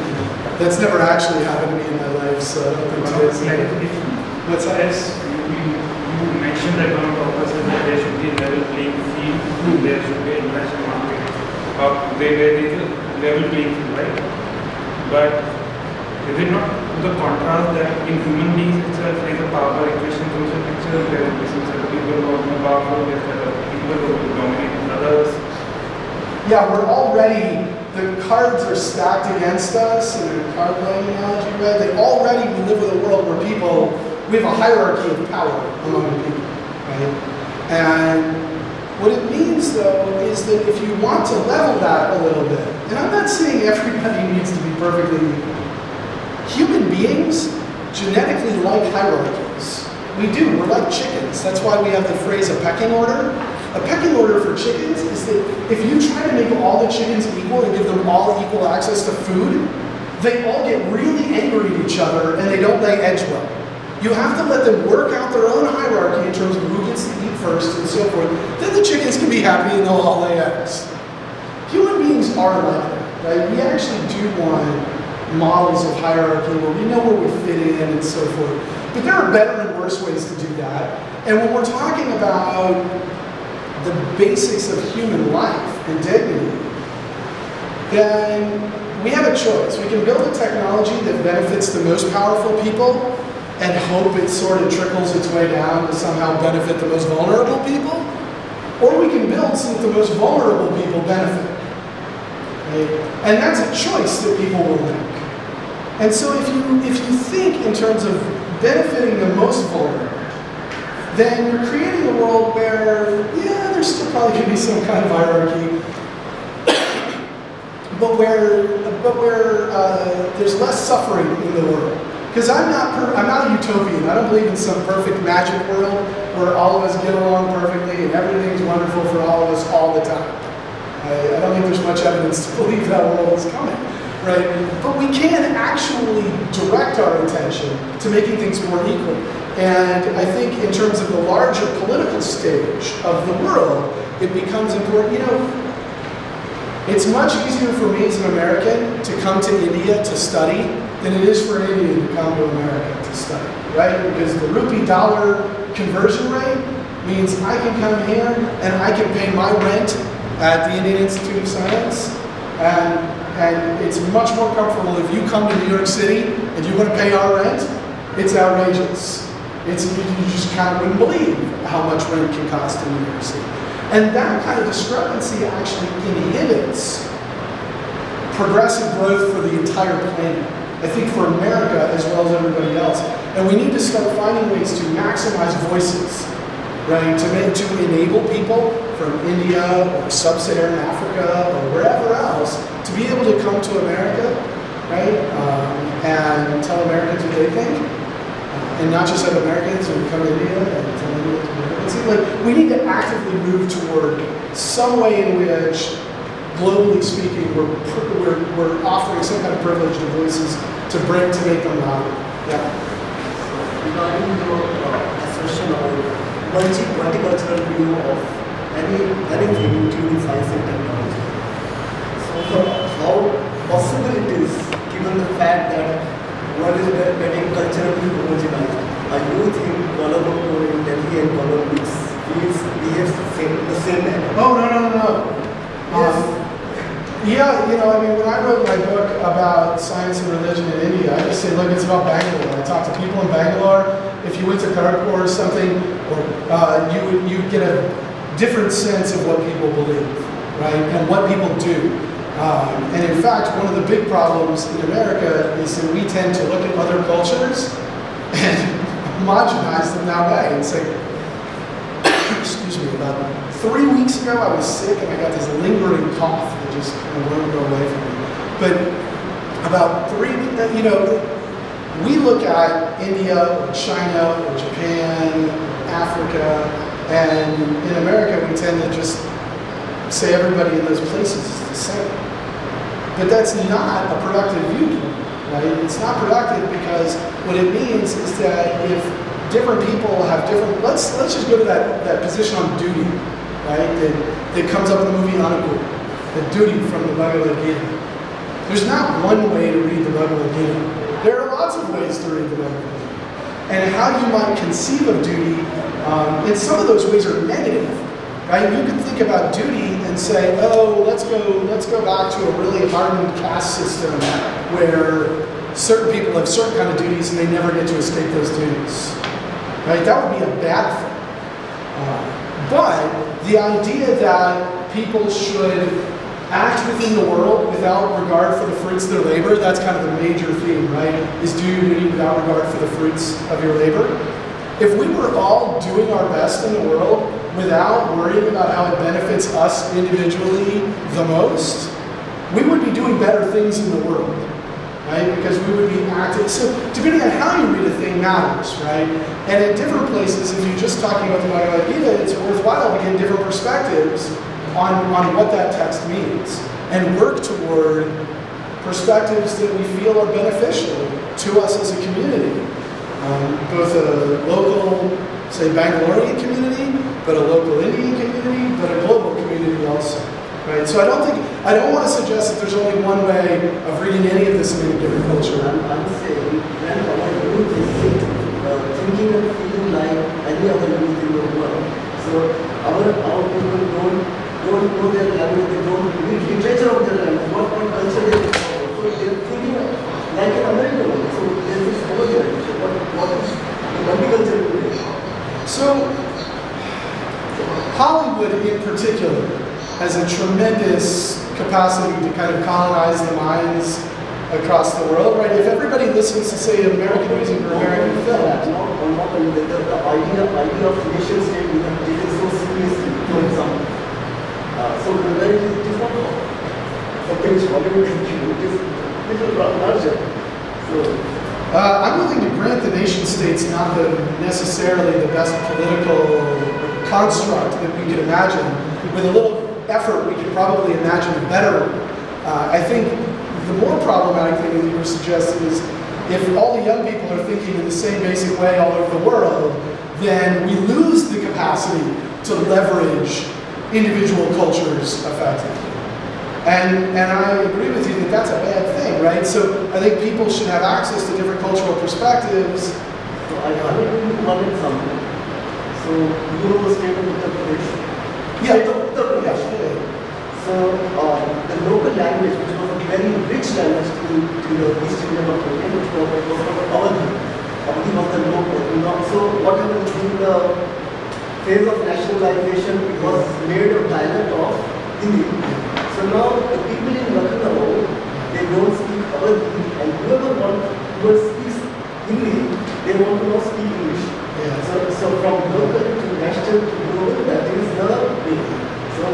that's never actually happened to me in my life, so I don't think today's What's that? Yes, you mentioned that one of the purposes that there should be a level playing field, there should be international market, where there is a level playing field, right? But is it not the contrast that in human beings itself there is a power equation through the picture, there will be some set of people who are more powerful, there are people who will dominate others? Yeah, we're already, the cards are stacked against us, and the card playing analogy, right? They already, we live in a world where we have a hierarchy of power among people, right? And what it means, though, is that if you want to level that a little bit, and I'm not saying everybody needs to be perfectly equal. Human beings genetically like hierarchies. We do, we're like chickens. That's why we have the phrase a pecking order. A pecking order for chickens is that if you try to make all the chickens equal and give them all equal access to food, they all get really angry at each other and they don't lay eggs well. You have to let them work out their own hierarchy in terms of who gets to eat first and so forth. Then the chickens can be happy and they'll all lay eggs. Human beings are like that, right? We actually do want models of hierarchy where we know where we fit in and so forth. But there are better and worse ways to do that. And when we're talking about the basics of human life and dignity, then we have a choice. We can build a technology that benefits the most powerful people and hope it sort of trickles its way down to somehow benefit the most vulnerable people, or we can build so that the most vulnerable people benefit. Right? And that's a choice that people will make. And so if you think in terms of benefiting the most vulnerable, then you're creating a world where, yeah, there's still probably going to be some kind of hierarchy, but where there's less suffering in the world. Because I'm not a utopian. I don't believe in some perfect magic world where all of us get along perfectly and everything's wonderful for all of us all the time. I don't think there's much evidence to believe that world is coming, right? But we can actually direct our attention to making things more equal. And I think in terms of the larger political stage of the world, it becomes important. You know, it's much easier for me as an American to come to India to study than it is for an Indian to come to America to study, right? Because the rupee dollar conversion rate means I can come here and I can pay my rent at the Indian Institute of Science, and it's much more comfortable if you come to New York City and you want to pay our rent. It's outrageous. You just kind of wouldn't believe how much rent can cost in New York City. And that kind of discrepancy actually inhibits progressive growth for the entire planet. I think for America as well as everybody else. And we need to start finding ways to maximize voices, right? To enable people from India or sub-Saharan Africa or wherever else to be able to come to America, right? And tell Americans what they think. And not just have Americans who come to India and tell India to America. See, like, we need to actively move toward some way in which, globally speaking, we're offering some kind of privilege to voices to make them louder. Yeah. Regarding your assertion of multicultural view of anything, including science and technology. So how possible it is, given the fact that world is getting culturally homogenized? A youth in Kuala Lumpur, in Delhi and Kuala Lumpur behaves the same way. Oh, no. Yes. Yeah, I mean, when I wrote my book about science and religion in India, I just say, look, it's about Bangalore. I talked to people in Bangalore. If you went to Kharagpur or something, you would get a different sense of what people believe, right, and what people do. And in fact, one of the big problems in America is that we tend to look at other cultures and homogenize them that way. It's like, excuse me, about 3 weeks ago I was sick and I got this lingering cough that just kind of won't go away from me. But about 3 weeks, we look at India or China or Japan, Africa, and in America we tend to just say everybody in those places is the same. But that's not a productive viewpoint, right? It's not productive because what it means is that if different people have different, let's just go to that position on duty, right? That comes up in the movie Antichrist, the duty from the Bhagavad Gita. There's not one way to read the Bhagavad Gita. There are lots of ways to read the Bhagavad Gita. And how you might conceive of duty, and some of those ways are negative, right? You can think about duty and say, oh, let's go back to a really hardened caste system where certain people have certain kind of duties and they never get to escape those duties, right? That would be a bad thing. But the idea that people should act within the world without regard for the fruits of their labor, that's kind of the major theme, right? Is do your duty without regard for the fruits of your labor. If we were all doing our best in the world without worrying about how it benefits us individually the most, we would be doing better things in the world, right? Because we would be active. So depending on how you read a thing matters, right? And at different places, if you're just talking about the Bhagavad Gita, it's worthwhile to get different perspectives on what that text means and work toward perspectives that we feel are beneficial to us as a community. Both a local, say, Bangalorean community, but a local Indian community, but a global community also, right? So I don't want to suggest that there's only one way of reading any of this in any given culture. I'm saying when our youth is thinking and feeling like any other youth in the world, so our people don't know their language, they don't read literature of their language, what culture they follow. So they're thinking like an American one. So there's this overgeneration. What is the multicultural today? So Hollywood in particular has a tremendous capacity to kind of colonize the minds across the world, right? If everybody listens to, say, American music or American film. Not only the idea of nation state we have taken so seriously, for example. So where it is not something which Hollywood is doing, it is larger. So I'm willing to grant the nation state's not necessarily the best political construct that we could imagine. With a little effort, we could probably imagine a better one. I think the more problematic thing that you were suggesting is if all the young people are thinking in the same basic way all over the world, then we lose the capacity to leverage individual cultures effectively. And I agree with you that that's a bad thing, right? So I think people should have access to different cultural perspectives. So I will give you one example. So you know the state of Uttar Pradesh? Yeah. State of Uttar Pradesh. Yeah. So the local language, which was a very rich language to the East Indian of India, which was Awadhi. Awadhi was the local. So what happened in the phase of nationalization, it was made a dialect of Hindi. So now the people in Lucknow, they don't speak Awadhi, and whoever speaks Hindi, they want to now speak English. Yeah. So from local to national to global, that is the way. So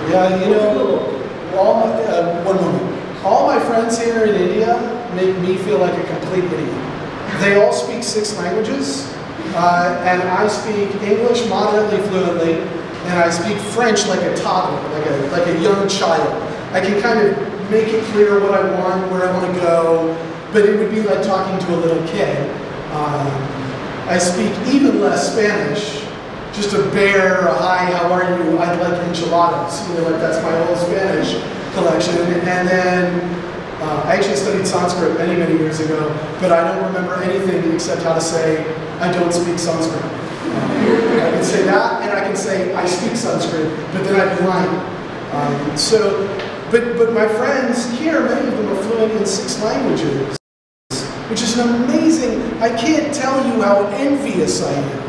yeah, you know, one moment. All my friends here in India make me feel like a complete idiot. They all speak 6 languages, and I speak English moderately fluently, and I speak French like a toddler, like a young child. I can kind of make it clear what I want, where I want to go, but it would be like talking to a little kid. I speak even less Spanish, just a bare, a hi, how are you, I'd like enchiladas. You know, like that's my whole Spanish collection. And then I actually studied Sanskrit many, many years ago, but I don't remember anything except how to say, I don't speak Sanskrit. I can say that, and I can say, I speak Sanskrit, but then I'd be lying. But my friends here, many of them are fluent in 6 languages, which is an amazing, I can't tell you how envious I am.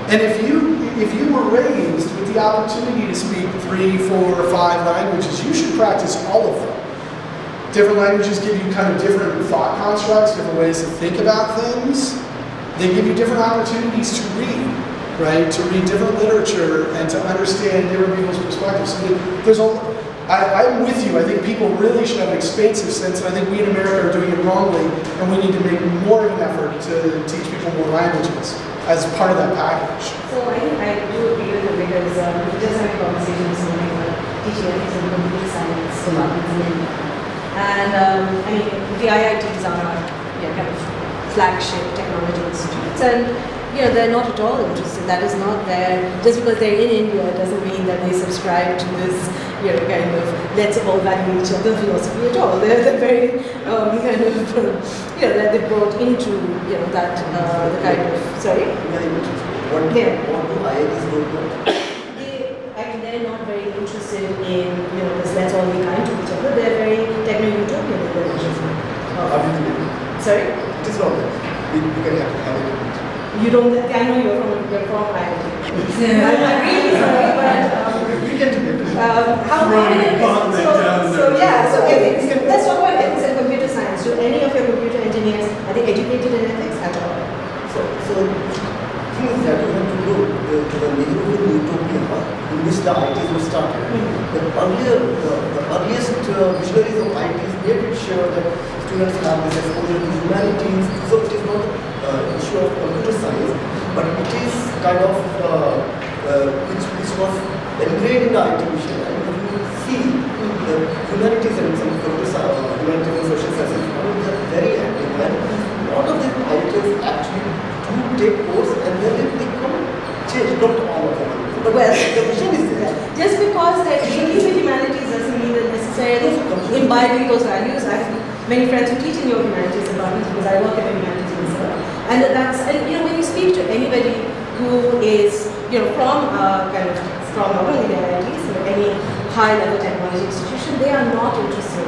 And if you were raised with the opportunity to speak 3, 4, or 5 languages, you should practice all of them. Different languages give you kind of different thought constructs, different ways to think about things. They give you different opportunities to read, right? To read different literature and to understand different people's perspectives. So I'm with you. I think people really should have an expansive sense, and I think we in America are doing it wrongly, and we need to make more of an effort to teach people more languages as part of that package. So I think I do agree with you because we just had a conversation this morning about teaching ethics and computer science departments in India. And I mean, the IITs are kind of flagship technology institutes, and they're not at all interested. That is not their, just because they're in India doesn't mean that they subscribe to this kind of let's all value each other philosophy at all. They're very kind of they're brought into that the kind of sorry. What do IITs go for? They're not very interested in this let's all be kind to each other. They're very techno-utopian in their vision. Sorry? It is not that. We can have it. You don't. I know you're from IIT. I'm really sorry, but we can do it. How let's talk about ethics and computer science. Do any of your computer engineers are they educated in ethics at all? So thing is that you have to look the neighborhood utopia in which the ITs were started. The earliest visionaries of ITs made it sure that students have this exposure to humanities. So it is not an issue of computer science, but it is kind of which was engraved in the IT mission. And if you see the humanities and some computer science, humanities and social sciences, they are very active, and a lot of these ITs actually do take course and then they become changed, not all of them. But the vision is there. Just because they're linking with humanities doesn't mean that necessarily imbibing those values. I have many friends who teach in your humanities department because I work at a humanities myself. And when you speak to anybody who is from from not only the IITs or any high level technology institution, they are not interested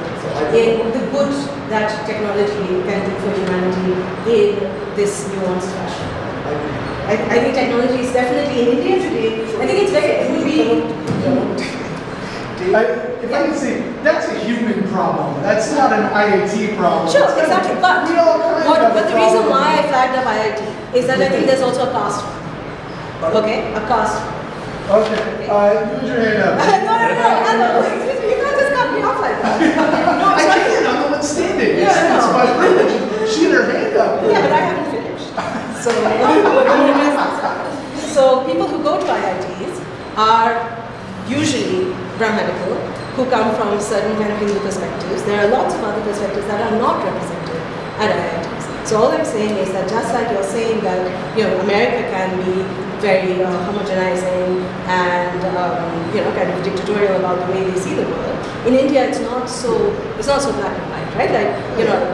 in the good that technology can do for humanity in this nuanced fashion. I think technology is definitely in India today. I think it's if I can say, that's a human problem. That's not an IIT problem. Sure, exactly. But the reason why I flagged up IIT is that I think there's also a caste. Okay, a caste. Okay, use your hand up. No. Excuse me, you can't just cut me off like that. No, I can't. I'm the one standing. It's my privilege. She had her hand up. Yeah, but I haven't finished. So people who go to IITs are usually Brahmanical, who come from certain kind of Hindu perspectives. There are lots of other perspectives that are not represented at IITs. So all I'm saying is that just like you're saying that America can be very homogenizing and kind of dictatorial about the way they see the world. In India, it's not so black and white, right? Like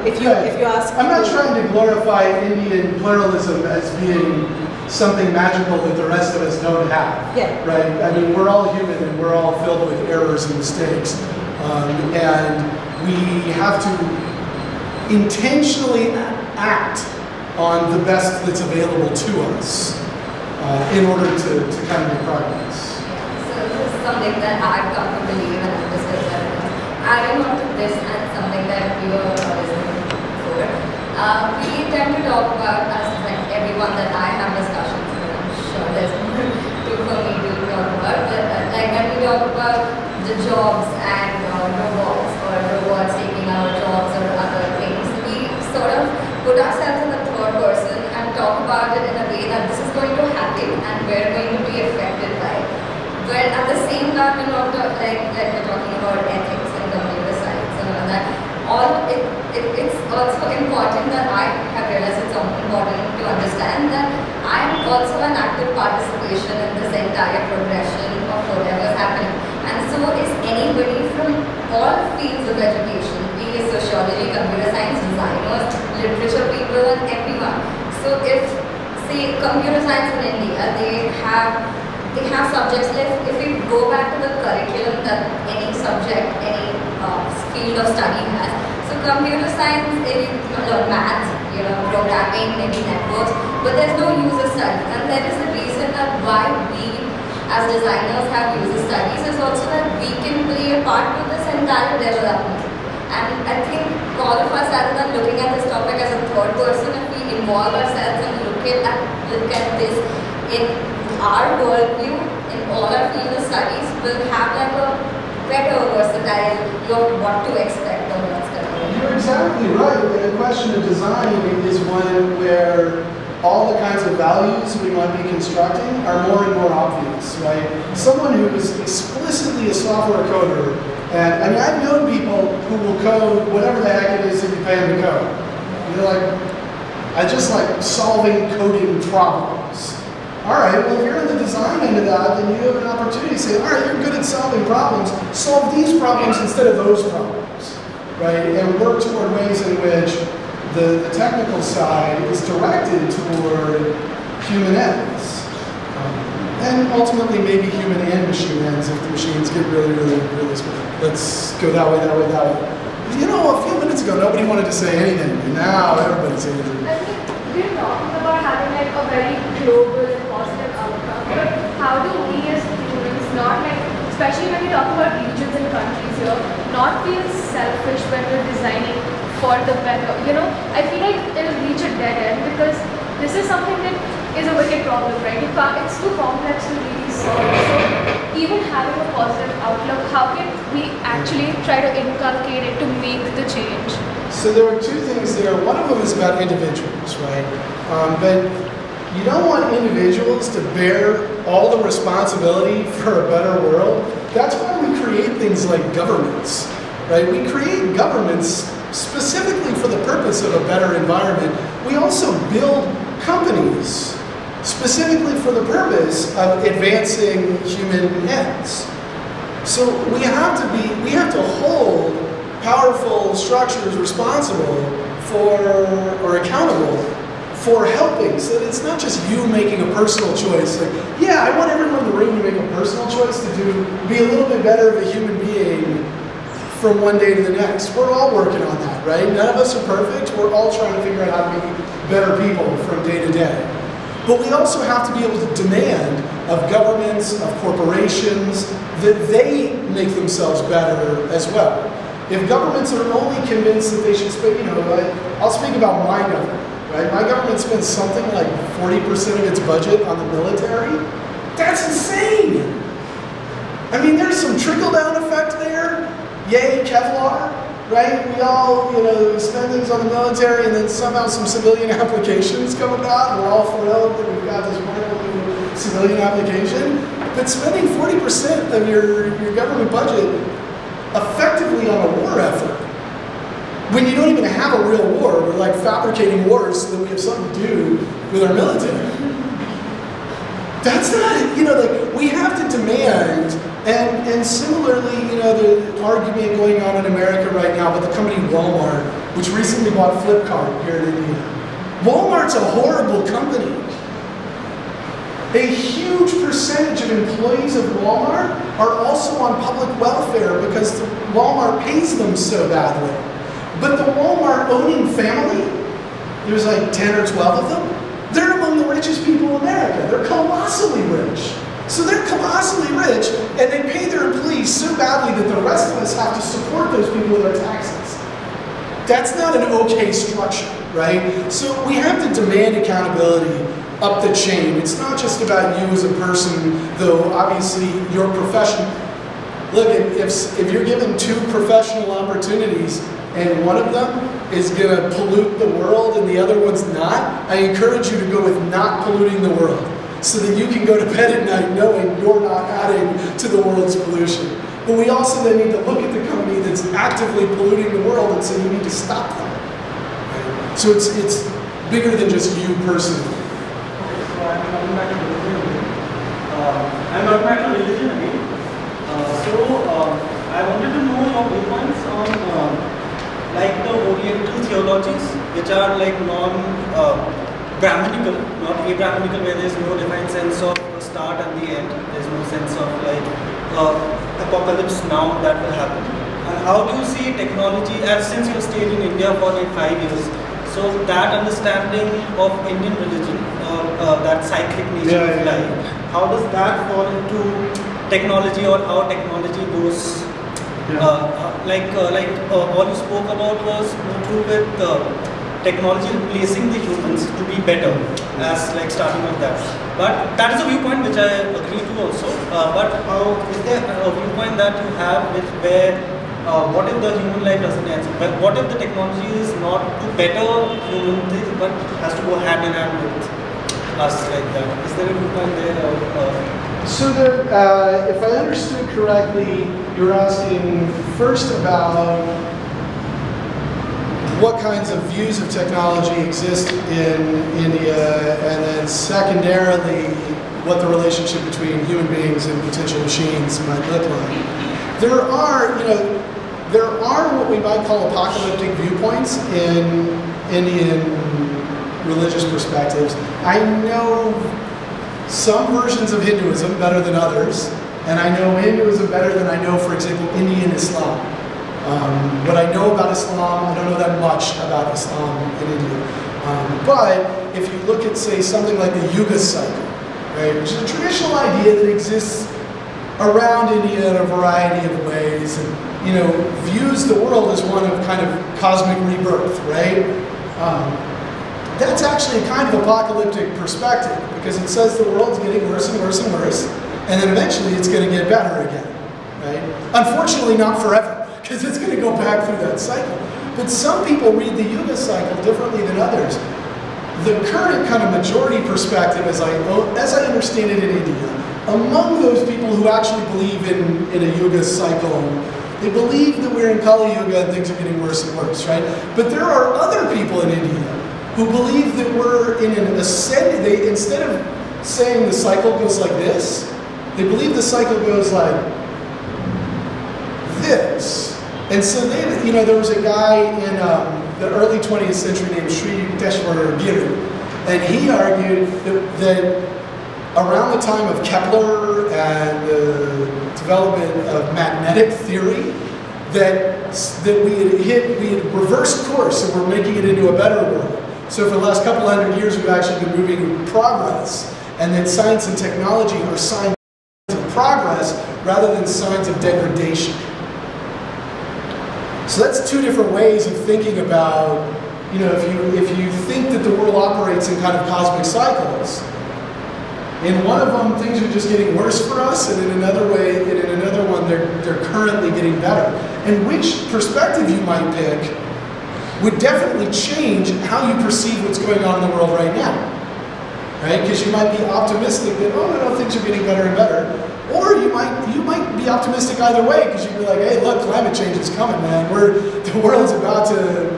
if you ask, I'm not trying to glorify Indian pluralism as being something magical that the rest of us don't have. Yeah. Right? I mean, we're all human and we're all filled with errors and mistakes, and we have to intentionally act on the best that's available to us. In order to kind of make progress. So this is something that I've come to believe and understood that adding on to this and something that we were listening before. We tend to talk about, as like everyone that I have discussions with, I'm sure there's more for me to talk about, but like when we talk about the jobs and robots or robots taking our jobs or other things, we sort of put ourselves in the third person and talk about it in a way that also important that I have realized it's important to understand that I am also an active participation in this entire progression of whatever is happening. And so is anybody from all fields of education, be it sociology, computer science, designers, literature people, and everyone. So if, say, computer science in India, they have subjects like, if we go back to the curriculum that any subject, any field of study has. So computer science, you learn maths, programming, maybe networks, but there's no user studies. And there is a reason that why we as designers have user studies is also that we can play a part in this entire development. And I think all of us, rather than looking at this topic as a third person, if we involve ourselves and look at this in our worldview, in all our field of studies, we'll have like a better versatile of what to expect or what's going on. You're exactly right. And the question of design is one where all the kinds of values we might be constructing are more and more obvious, right? Someone who is explicitly a software coder, and I mean, I've known people who will code whatever the heck it is that you pay them to code. You're like, I just like solving coding problems. All right, well, if you're in the design end of that, then you have an opportunity to say, all right, you're good at solving problems, solve these problems instead of those problems, right? And work toward ways in which the technical side is directed toward human ends. And ultimately, maybe human and machine ends if the machines get really, really, really smart. Let's go that way, that way, that way. You know, a few minutes ago, nobody wanted to say anything, and now everybody's saying anything. I think we're talking about having like a very global and positive outcome, but how do we as humans not like, especially when we talk about regions and countries here, not feel selfish when we're designing for the better? You know, I feel like it'll reach a dead end because this is something that is a wicked problem, right? It's too complex to really solve. So even having a positive outlook, how can we actually try to inculcate it to make the change? So there are two things there. One of them is about individuals, right? But you don't want individuals to bear all the responsibility for a better world. That's why we create things like governments, right? We create governments specifically for the purpose of a better environment. We also build companies specifically for the purpose of advancing human ends. So we have to hold powerful structures responsible for, or accountable for helping, so that it's not just you making a personal choice. Like, yeah, I want everyone in the room to make a personal choice to be a little bit better of a human being from one day to the next. We're all working on that, right? None of us are perfect. We're all trying to figure out how to be better people from day to day. But we also have to be able to demand of governments, of corporations, that they make themselves better as well. If governments are only convinced that they should spend, I'll speak about my government, right? My government spends something like 40% of its budget on the military. That's insane! I mean, there's some trickle-down effect there. Yay, Kevlar, right? We all, spend things on the military, and then somehow some civilian applications come about, and we're all thrilled that we've got this wonderful new civilian application. But spending 40% of your government budget effectively on a war effort, when you don't even have a real war, we're like fabricating wars so that we have something to do with our military. That's not, like, we have to demand. And similarly, the argument going on in America right now about the company Walmart, which recently bought Flipkart here in India. Walmart's a horrible company. A huge percentage of employees of Walmart are also on public welfare because Walmart pays them so badly. But the Walmart owning family, there's like 10 or 12 of them, they're among the richest people in America. They're colossally rich. So they're colossally rich, and they pay their employees so badly that the rest of us have to support those people with our taxes. That's not an okay structure, right? So we have to demand accountability up the chain. It's not just about you as a person, though obviously your profession. Look, if you're given two professional opportunities and one of them is going to pollute the world and the other one's not, I encourage you to go with not polluting the world, so that you can go to bed at night knowing you're not adding to the world's pollution. But we also then need to look at the company that's actively polluting the world and say you need to stop them. So it's bigger than just you personally. So I'm coming back to religion again. I wanted to know your viewpoints on like the Oriental theologies, which are like non-Brahminical, not Abrahminical, where there is no defined sense of the start and the end. There is no sense of like apocalypse now that will happen. And how do you see technology, as since you stayed in India for like 5 years, so that understanding of Indian religion, that cyclic nature of life, how does that fall into technology, or how technology goes? All you spoke about was more true with technology replacing the humans to be better, as like starting with that. But that is a viewpoint which I agree to also. But how is there a viewpoint that you have where what if the human life doesn't answer? But what if the technology is not to better human things, but has to go hand in hand with us like that? Is there a viewpoint there? So if I understood correctly, you're asking first about what kinds of views of technology exist in India, and then secondarily, what the relationship between human beings and potential machines might look like. There are what we might call apocalyptic viewpoints in Indian religious perspectives. I know some versions of Hinduism better than others, and I know Hinduism better than I know, for example, Indian Islam. What I know about Islam, I don't know that much about Islam in India. But if you look at, say, something like the Yuga cycle, right, which is a traditional idea that exists around India in a variety of ways, and views the world as one of kind of cosmic rebirth, right? That's actually a kind of apocalyptic perspective, because it says the world's getting worse and worse and worse, and then eventually it's going to get better again, right? Unfortunately, not forever, because it's going to go back through that cycle. But some people read the Yuga cycle differently than others. The current kind of majority perspective, as I understand it in India, among those people who actually believe in a Yuga cycle, they believe that we're in Kali Yuga and things are getting worse and worse, right? But there are other people in India who believe that we're in an ascending, instead of saying the cycle goes like this, they believe the cycle goes like this. And so there was a guy in the early 20th century named Srishti, and he argued that around the time of Kepler and the development of magnetic theory, that we had reversed course and we're making it into a better world. So for the last couple hundred years, we've actually been moving with progress, and that science and technology are signs of progress rather than signs of degradation. So that's two different ways of thinking about, if you think that the world operates in kind of cosmic cycles, in one of them things are just getting worse for us, and in another one they're currently getting better. And which perspective you might pick would definitely change how you perceive what's going on in the world right now, right? Because you might be optimistic that, no, things are getting better and better, or you might be optimistic either way, because you'd be like, hey, look, climate change is coming, man. The world's about to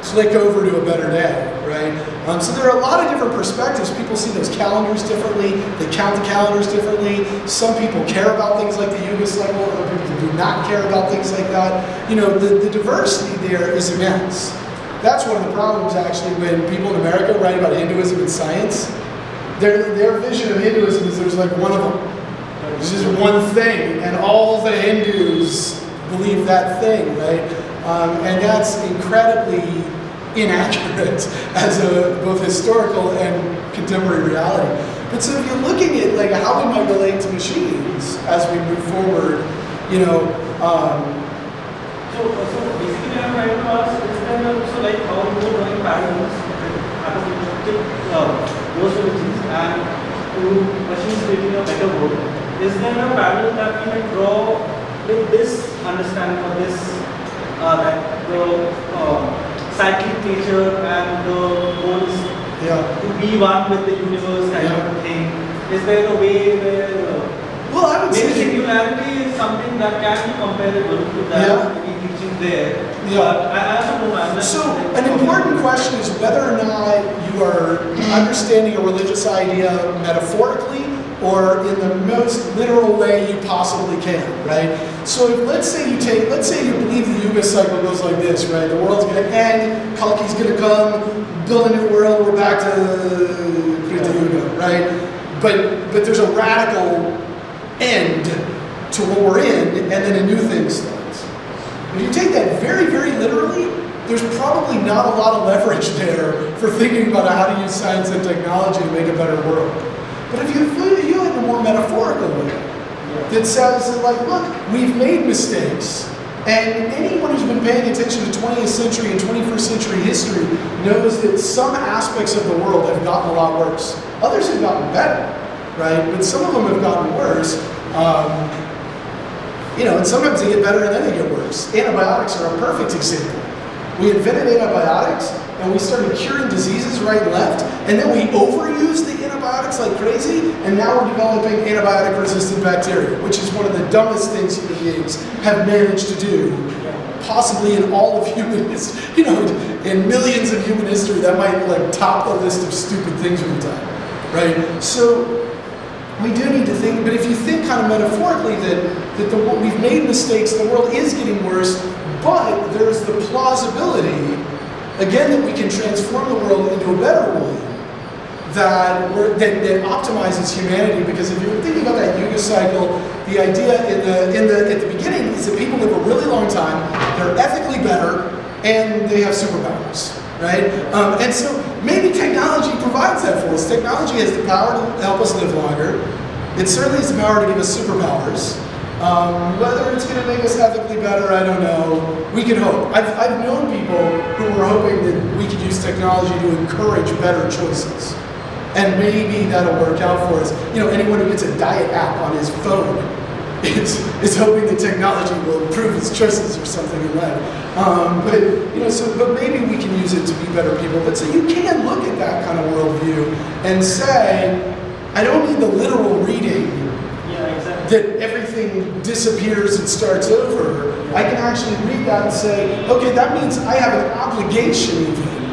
click over to a better day, right? So there are a lot of different perspectives. People see those calendars differently. They count the calendars differently. Some people care about things like the Yuga cycle. Other people do not care about things like that. The diversity there is immense. That's one of the problems, actually, when people in America write about Hinduism and science. Their vision of Hinduism is there's like one of them. There's just one thing, and all the Hindus believe that thing, right? And that's incredibly inaccurate as both historical and contemporary reality. But so if you're looking at like how we might relate to machines as we move forward, So basically I'm trying to ask, is there also like how you are drawing parallels with those religions and to machines creating a better world? Is there a parallel that we might draw with this understanding of this, that the cyclic nature and the goals to be one with the universe kind of thing? Is there a way where... Well, I would would say singularity is something that can be comparable to that teaching there. I don't know. So an important question is whether or not you are understanding a religious idea metaphorically or in the most literal way you possibly can, right? So if, let's say you believe the Yuga cycle goes like this, right? The world's going to end, Kalki's going to come, build a new world, we're back to Krita Yuga, right? But there's a radical end to what we're in, and then a new thing starts. If you take that very, very literally, there's probably not a lot of leverage there for thinking about how to use science and technology to make a better world. But if you view it in a more metaphorical way, that says, like, look, we've made mistakes, and anyone who's been paying attention to 20th century and 21st century history knows that some aspects of the world have gotten a lot worse. Others have gotten better, right? But some of them have gotten worse. You know, and sometimes they get better and then they get worse. Antibiotics are a perfect example. We invented antibiotics, and we started curing diseases right and left, and then we overused the antibiotics like crazy, and now we're developing antibiotic-resistant bacteria, which is one of the dumbest things human beings have managed to do, possibly in all of human history. You know, in millions of human history, that might like top the list of stupid things we've done, right? So we do need to think, but if you think kind of metaphorically that we've made mistakes, the world is getting worse, but there's the plausibility, again, that we can transform the world into a better one that optimizes humanity. Because if you're thinking about that Yuga cycle, the idea at the beginning is that people live a really long time, they're ethically better, and they have superpowers, right? And so maybe technology provides that for us. Technology has the power to help us live longer. It certainly has the power to give us superpowers. Whether it's going to make us ethically better, I don't know. We can hope. I've known people who were hoping that we could use technology to encourage better choices. And maybe that'll work out for us. You know, anyone who gets a diet app on his phone is hoping that technology will improve his choices or something in life. But you know, but maybe we can use it to be better people. But so you can look at that kind of worldview and say, I don't need the literal reading that everything disappears and starts over. I can actually read that and say, okay, that means I have an obligation even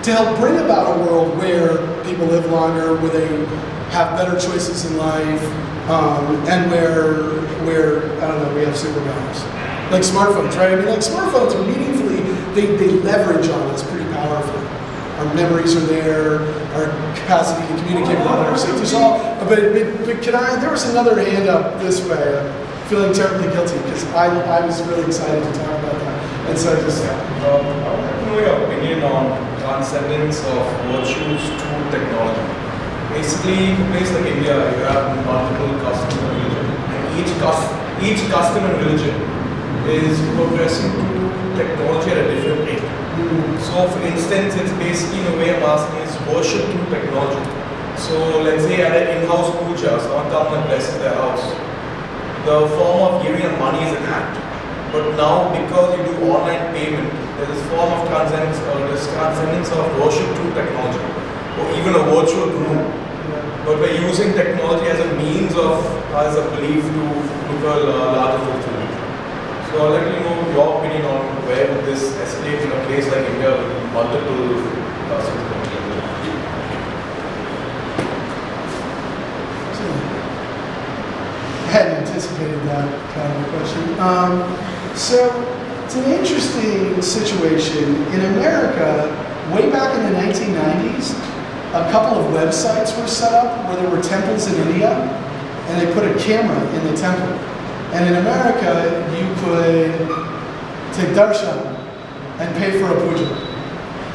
to help bring about a world where people live longer, where they have better choices in life, and where I don't know, we have superpowers. Like smartphones, right? I mean, like smartphones are meaningfully, they leverage on us pretty powerfully. Our memories are there, our capacity to communicate with others. There's all, but can I, there was another hand up this way. I'm feeling terribly guilty because I was really excited to talk about that. And so I just, I want to know your opinion on transcendence of virtues to technology. Basically, in a place like India, you have multiple customs and religion, and each custom and religion is progressing to technology at a different rate. So, for instance, it's basically, in a way I'm asking, is worship through technology. So, let's say at an in-house puja, someone comes and blesses their house. The form of giving them money is an act. But now, because you do online payment, there is a form of transcendence of worship through technology, or even a virtual guru. But we're using technology as a means of, as a belief to fulfill larger fulfillment. So I'd like to know your opinion on where would this escalate in a place like India with multiple I hadn't anticipated that kind of question. So it's an interesting situation. In America, way back in the 1990s, a couple of websites were set up where there were temples in India, and they put a camera in the temple. And in America, you could take darshan and pay for a puja.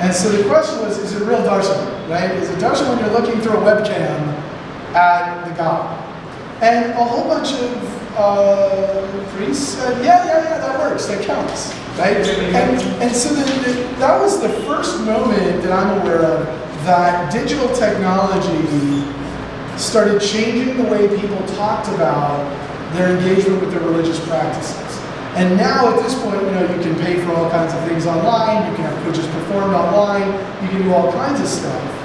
And so the question was, is it real darshan, right? Is it darshan when you're looking through a webcam at the god? And a whole bunch of priests said, yeah, that works, that counts, right? And so that was the first moment that I'm aware of that digital technology started changing the way people talked about their engagement with their religious practices. And now at this point, you know, you can pay for all kinds of things online, you can have pujas performed online, you can do all kinds of stuff.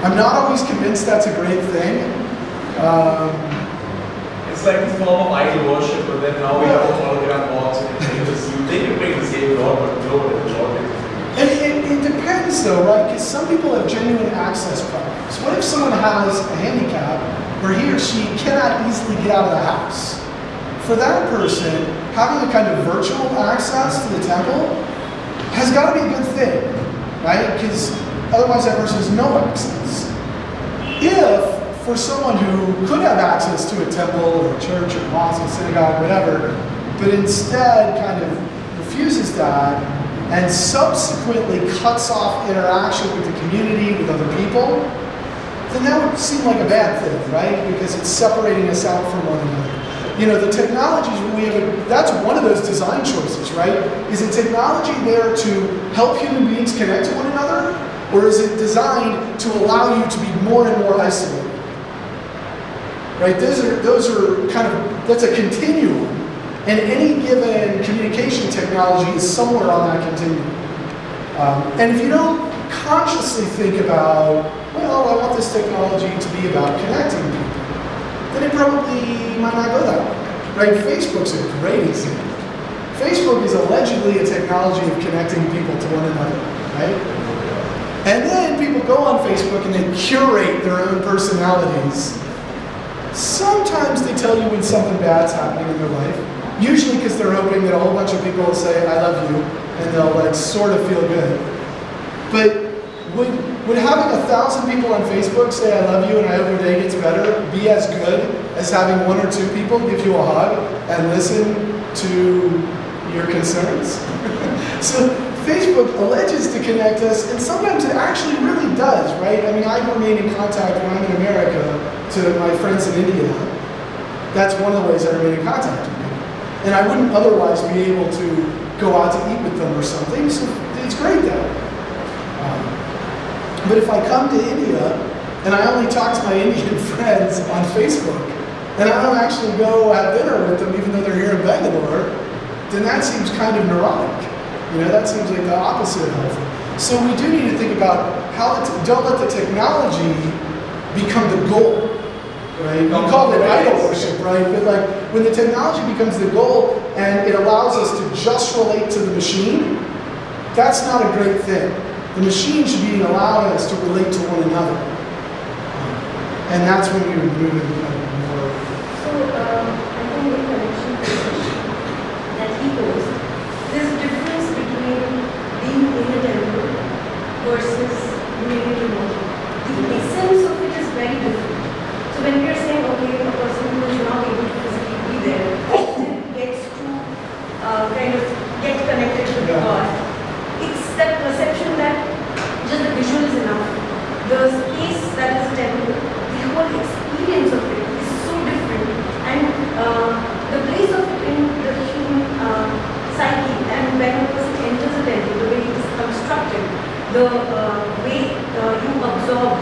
I'm not always convinced that's a great thing. It's like this form of idol worship, but then now we have a hologram box and it changes. You think you bring the same God, but no, it's God. And it depends though, right? Because some people have genuine access problems. What if someone has a handicap where he or she cannot easily get out of the house? For that person, having a kind of virtual access to the temple has got to be a good thing, right? Because otherwise that person has no access. If for someone who could have access to a temple or a church or a mosque, a synagogue, whatever, but instead kind of refuses that and subsequently cuts off interaction with the community, with other people, then that would seem like a bad thing, right? Because it's separating us out from one another. You know, the technologies we have, that's one of those design choices, right? Is the technology there to help human beings connect to one another, or is it designed to allow you to be more and more isolated? Right? Those are kind of, that's a continuum. And any given communication technology is somewhere on that continuum. And if you don't consciously think about, well, I want this technology to be about connecting people, then it probably might not go that way. Right? Facebook's a great example. Facebook is allegedly a technology of connecting people to one another, right? And then people go on Facebook and they curate their own personalities. Sometimes they tell you when something bad's happening in their life, usually because they're hoping that a whole bunch of people will say, I love you, and they'll like sort of feel good. But would having 1,000 people on Facebook say, I love you and I hope your day gets better, be as good as having 1 or 2 people give you a hug and listen to your concerns? So Facebook alleges to connect us, and sometimes it actually really does, right? I mean, I remain in contact when I'm in America to my friends in India. That's one of the ways I remain in contact with people. And I wouldn't otherwise be able to go out to eat with them or something, so it's great that way. But if I come to India, and I only talk to my Indian friends on Facebook, and I don't actually go have dinner with them even though they're here in Bangalore, then that seems kind of neurotic. You know, that seems like the opposite of healthy. So we do need to think about how don't let the technology become the goal, right? You call it idol worship, right? But like when the technology becomes the goal and it allows us to just relate to the machine, that's not a great thing. The machine should be allowing us to relate to one another. And that's when we would move into more. So, I think in connection to the question that he posed, there's a difference between being in a temple versus doing it remotely. The essence of it is very different. So when we are saying, okay, a person who is not able to physically be there still gets to kind of get connected to God, it's that perception that just the visual is enough. The space that is a temple, the whole experience of it is so different, and the place of it in the human psyche, and when a person enters a temple, the way it is constructed, the way you absorb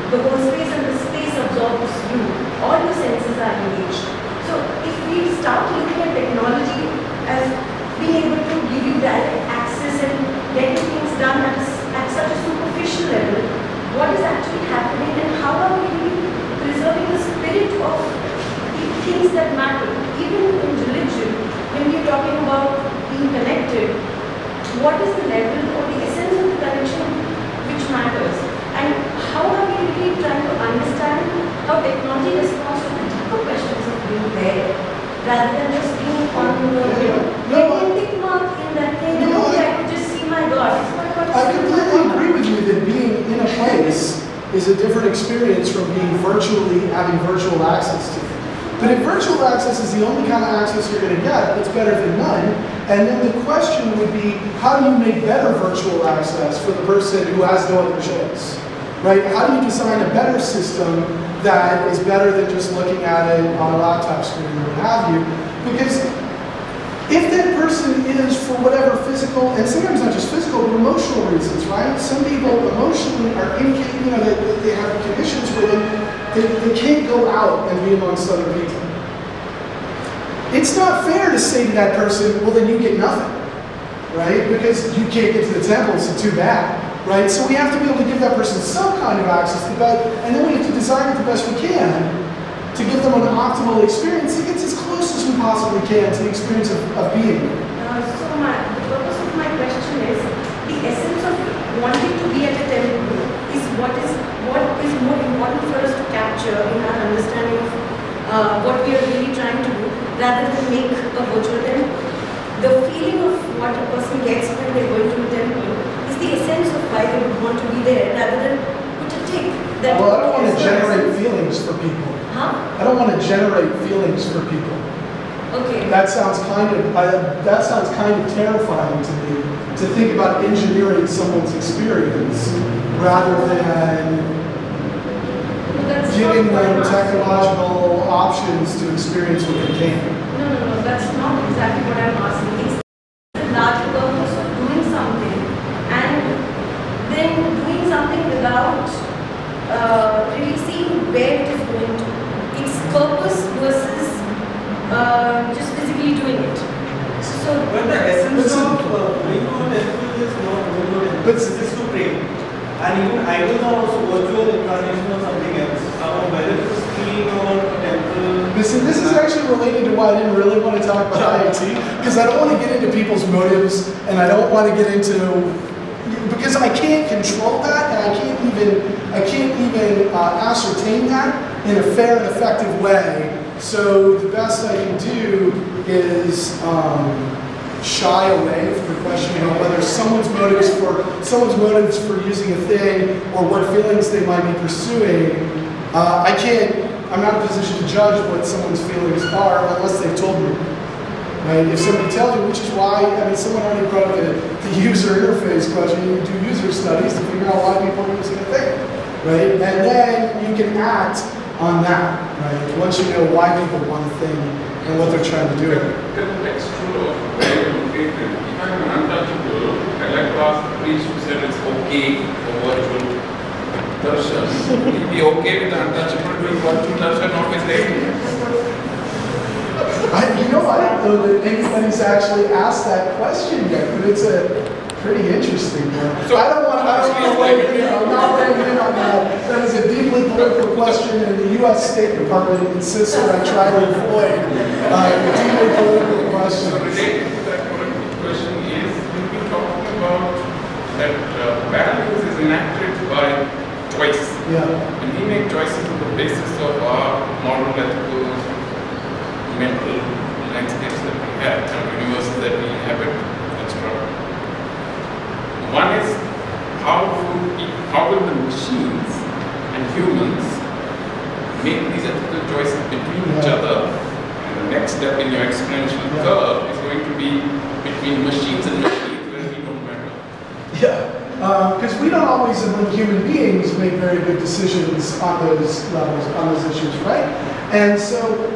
the whole space and the space absorbs you, all your senses are engaged. So if we start looking at technology as being able to give you direct access and getting things done at such a superficial level, what is actually happening and how are we really preserving the spirit of the things that matter? Even in religion, when we're talking about being connected, what is the level or the essence of the connection which matters? And how are we really trying to understand how technology responds to the deeper questions of being there, rather than just being on the tick mark in that thing, and okay, I could just see my God. I completely agree with you that being in a place is a different experience from being having virtual access to it. But if virtual access is the only kind of access you're going to get, it's better than none. And then the question would be, how do you make better virtual access for the person who has no other choice? Right? How do you design a better system that is better than just looking at it on a laptop screen or what have you? Because if that person is, for whatever physical, and sometimes not just physical, but emotional reasons, right? Some people emotionally are incapable, you know, they have conditions where they can't go out and be amongst other people. It's not fair to say to that person, well, then you get nothing, right? Because you can't get to the temple, so too bad, right? So we have to be able to give that person some kind of access to that, and then we have to design it the best we can to give them an optimal experience that gets as close as we possibly can to the experience of being. So the purpose of my question is, the essence of wanting to be at a temple is what is more important for us to capture in our understanding of what we are really trying to do, rather than make a virtual temple. The feeling of what a person gets when they're going to a temple is the essence of why they would want to be there, rather than put a tick. Well, I don't want to generate feelings for people. Huh? I don't want to generate feelings for people. Okay. That sounds kind of terrifying to me, to think about engineering someone's experience rather than giving them technological options to experience what they can. No, that's not exactly what I'm asking. It's the larger purpose of doing something and then doing something without really seeing where it is going to. Its purpose versus just physically doing it. So, but the essence of going to a temple is not going to a temple, but it is to pray. And even idols are also virtual incarnation of something else. Whether it is king or a temple. This is actually related to why I didn't really want to talk about IoT, because I don't want to get into people's motives, and I don't want to get into, because I can't control that, and I can't even ascertain that in a fair and effective way. So the best I can do is shy away from the question of whether someone's motives for using a thing or what feelings they might be pursuing. I'm not in a position to judge what someone's feelings are unless they've told me. Right? If somebody tells you, which is why, someone already brought up the user interface question. You do user studies to figure out why people are using a thing, right? And then you can act on that, right? Once you know why people want a thing and what they're trying to do. Contextual of where you're located. If I'm an untouchable, I'd like to ask the priest who said it's okay for virtual darshan. Would it be okay with the untouchable doing virtual darshan of his day? I don't know that anybody's actually asked that question yet, but it's a pretty interesting one. So I don't want to weigh in. I'm not weighing in on that. That is a deeply political question, and the U.S. State Department insists that I try to avoid deeply political questions. So related to that political question is, we've been talking about that values is enacted by choice. Yeah. And we make choices on the basis of our moral, ethical, mental landscapes that we have, and universes that we inhabit, etc. One is how will the machines and humans make these ethical choices between each other? And the next step in your exponential curve is going to be between machines and machines where we don't matter. Yeah, because we don't always, among human beings, make very good decisions on those levels, on those issues, right? And so,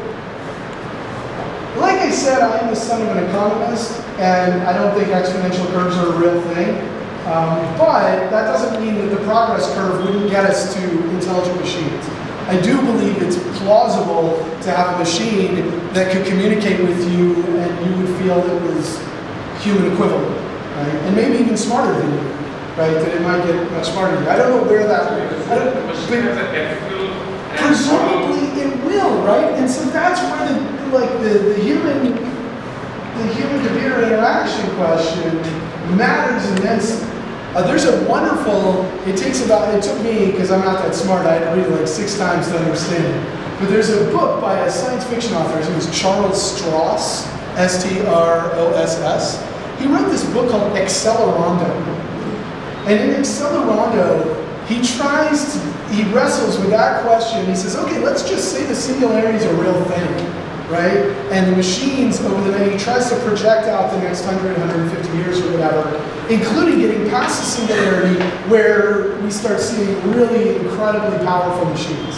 like I said, I am the son of an economist, and I don't think exponential curves are a real thing. But that doesn't mean that the progress curve wouldn't get us to intelligent machines. I do believe it's plausible to have a machine that could communicate with you and you would feel it was human equivalent, right? And maybe even smarter than you, right? That it might get much smarter than you. I don't know where that presumably it will, right? And so that's where the human computer interaction question matters immensely. There's a wonderful, it took me, because I'm not that smart, I had to read it like 6 times to understand it. But there's a book by a science fiction author, his name is Charles Stross, S-T-R-O-S-S. He wrote this book called Accelerando. And in Accelerando, he wrestles with that question. He says, okay, let's just say the singularity is a real thing, right? And the machines he tries to project out the next 100, 150 years or whatever, including getting past the singularity where we start seeing really incredibly powerful machines.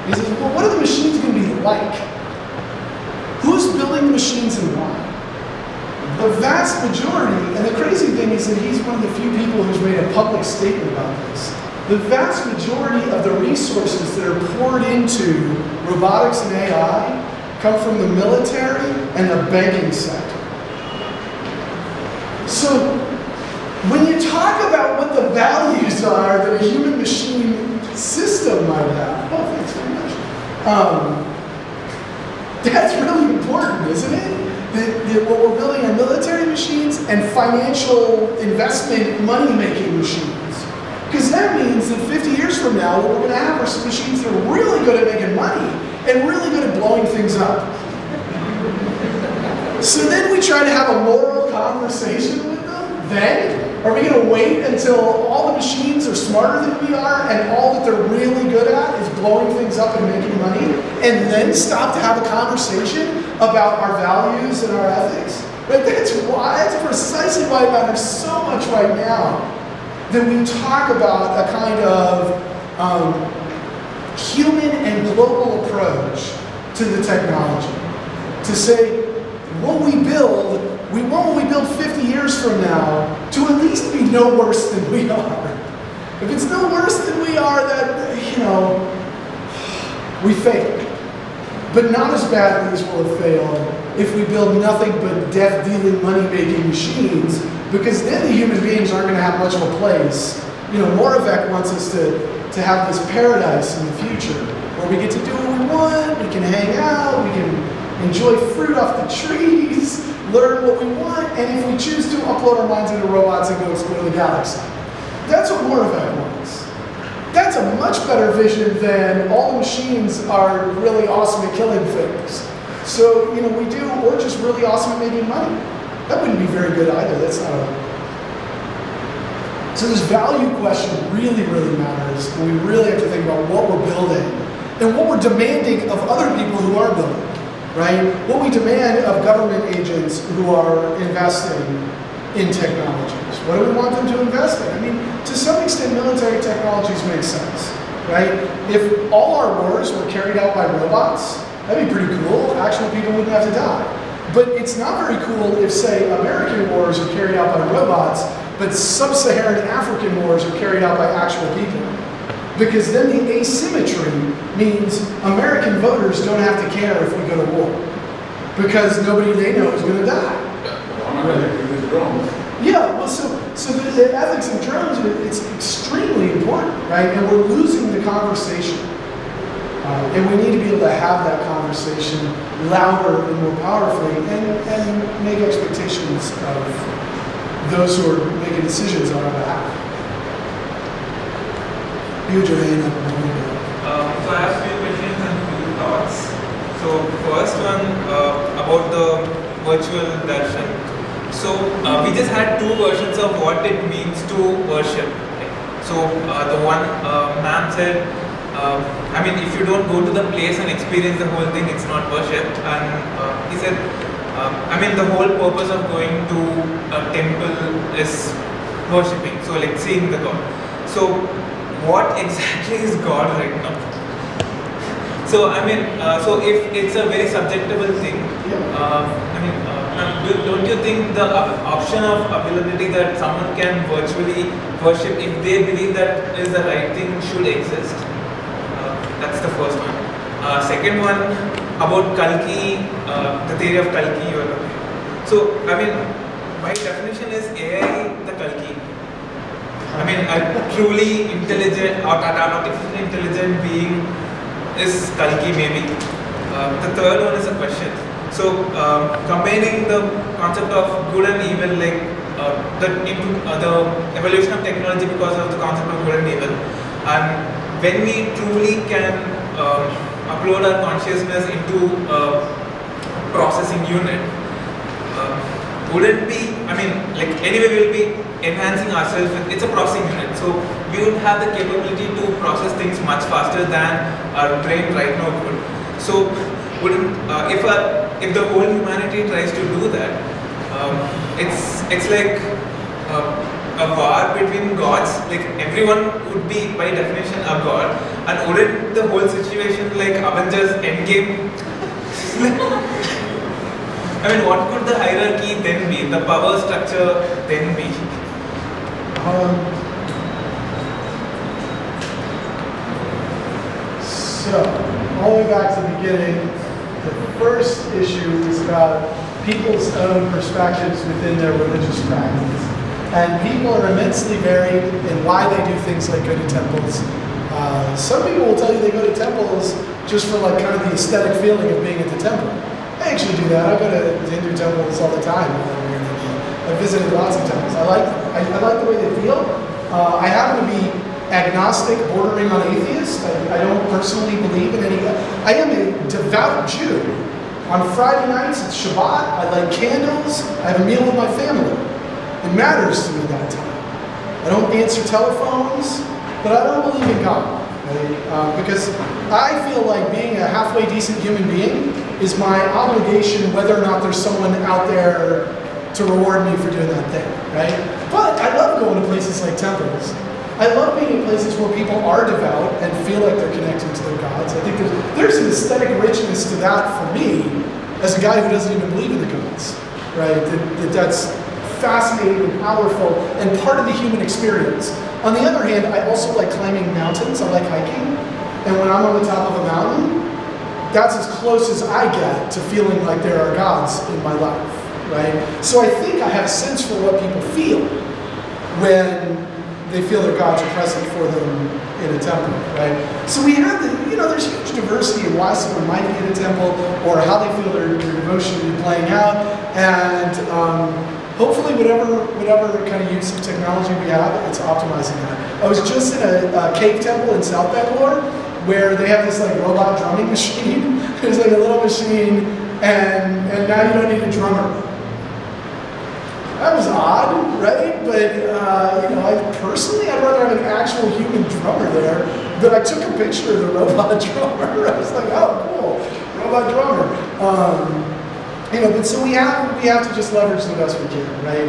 He says, well, what are the machines going to be like? Who's building the machines and why? The vast majority, and the crazy thing is that he's one of the few people who's made a public statement about this. The vast majority of the resources that are poured into robotics and AI come from the military and the banking sector. So, when you talk about what the values are that a human-machine system might have, oh, thanks very much. That's really important, isn't it? That what we're building are military machines and financial investment money-making machines. Because that means that 50 years from now, what we're going to have are some machines that are really good at making money and really good at blowing things up. So then we try to have a moral conversation with them. Then, are we going to wait until all the machines are smarter than we are and all that they're really good at is blowing things up and making money, and then stop to have a conversation about our values and our ethics? Right? That's precisely why it matters so much right now that we talk about a kind of human and global approach to the technology. To say, what we build, we want what we build 50 years from now to at least be no worse than we are. If it's no worse than we are, then, we failed. But not as badly as we'll have failed if we build nothing but death-dealing, money-making machines, because then the human beings aren't going to have much of a place. Moravec wants us to have this paradise in the future, where we get to do what we want, we can hang out, we can enjoy fruit off the trees, learn what we want, and if we choose to, upload our minds into robots and go explore the galaxy. That's what Moravec wants. That's a much better vision than all the machines are really awesome at killing things. So, we're just really awesome at making money. That wouldn't be very good either. That's not So this value question really, really matters. And we really have to think about what we're building and what we're demanding of other people who are building, right? What we demand of government agents who are investing in technologies. What do we want them to invest in? To some extent, military technologies make sense, right? If all our wars were carried out by robots, that'd be pretty cool. Actual people wouldn't have to die. But it's not very cool if, say, American wars are carried out by robots, but sub-Saharan African wars are carried out by actual people. Because then the asymmetry means American voters don't have to care if we go to war. Because nobody they know is going to die. Yeah, well, so the ethics of drones, it's extremely important, right? And we're losing the conversation. And we need to be able to have that conversation louder and more powerfully and make expectations of those who are making decisions on our behalf. You, Joanna. So I have a few questions and a few thoughts. So first one about the virtual darshan. So we just had two versions of what it means to worship. So the one ma'am said, if you don't go to the place and experience the whole thing, it's not worship. And he said, the whole purpose of going to a temple is worshipping. So like seeing the God. So what exactly is God right now? So so if it's a very subjectable thing, don't you think the option of availability that someone can virtually worship if they believe that is the right thing should exist? That's the first one. Second one about Kalki, the theory of Kalki you are talking. So by definition is AI the Kalki? A truly intelligent, artificially intelligent being is Kalki maybe. The third one is a question. So combining the concept of good and evil, like the evolution of technology because of the concept of good and evil, and when we truly can upload our consciousness into a processing unit, wouldn't be, anyway we'll be enhancing ourselves with, it's a processing unit, so we would have the capability to process things much faster than our brain right now could. So wouldn't, if the whole humanity tries to do that, it's like a war between gods, like everyone would be by definition a god, and wouldn't the whole situation like Avengers Endgame? What could the hierarchy then be, the power structure then be? So, all the way back to the beginning, the first issue is about people's own perspectives within their religious practice. And people are immensely varied in why they do things like go to temples, Some people will tell you they go to temples just for like kind of the aesthetic feeling of being at the temple. I actually do that. I go to Hindu temples all the time. I've visited lots of temples. I like the way they feel. I happen to be agnostic, bordering on atheist. I don't personally believe in any. I am a devout Jew. On Friday nights, it's Shabbat. I light candles. I have a meal with my family. It matters to me that time. I don't answer telephones, but I don't believe in God. Right? Because I feel like being a halfway decent human being is my obligation, whether or not there's someone out there to reward me for doing that thing, right? But I love going to places like temples. I love being in places where people are devout and feel like they're connecting to their gods. I think there's an aesthetic richness to that for me, as a guy who doesn't even believe in the gods, right? That's fascinating and powerful and part of the human experience. On the other hand, I also like climbing mountains. I like hiking. And when I'm on the top of a mountain, that's as close as I get to feeling like there are gods in my life. Right? So I think I have a sense for what people feel when they feel their gods are present for them in a temple, right? So we have there's huge diversity in why someone might be in a temple or how they feel their devotion to be playing out, and hopefully whatever kind of use of technology we have, it's optimizing that. I was just in a cave temple in South Bangalore where they have this like robot drumming machine. There's like a little machine, and now you don't need a drummer. That was odd, right? But I'd rather have an actual human drummer there. But I took a picture of the robot drummer. I was like, oh, cool, robot drummer. But so we have to just leverage the best we can, right?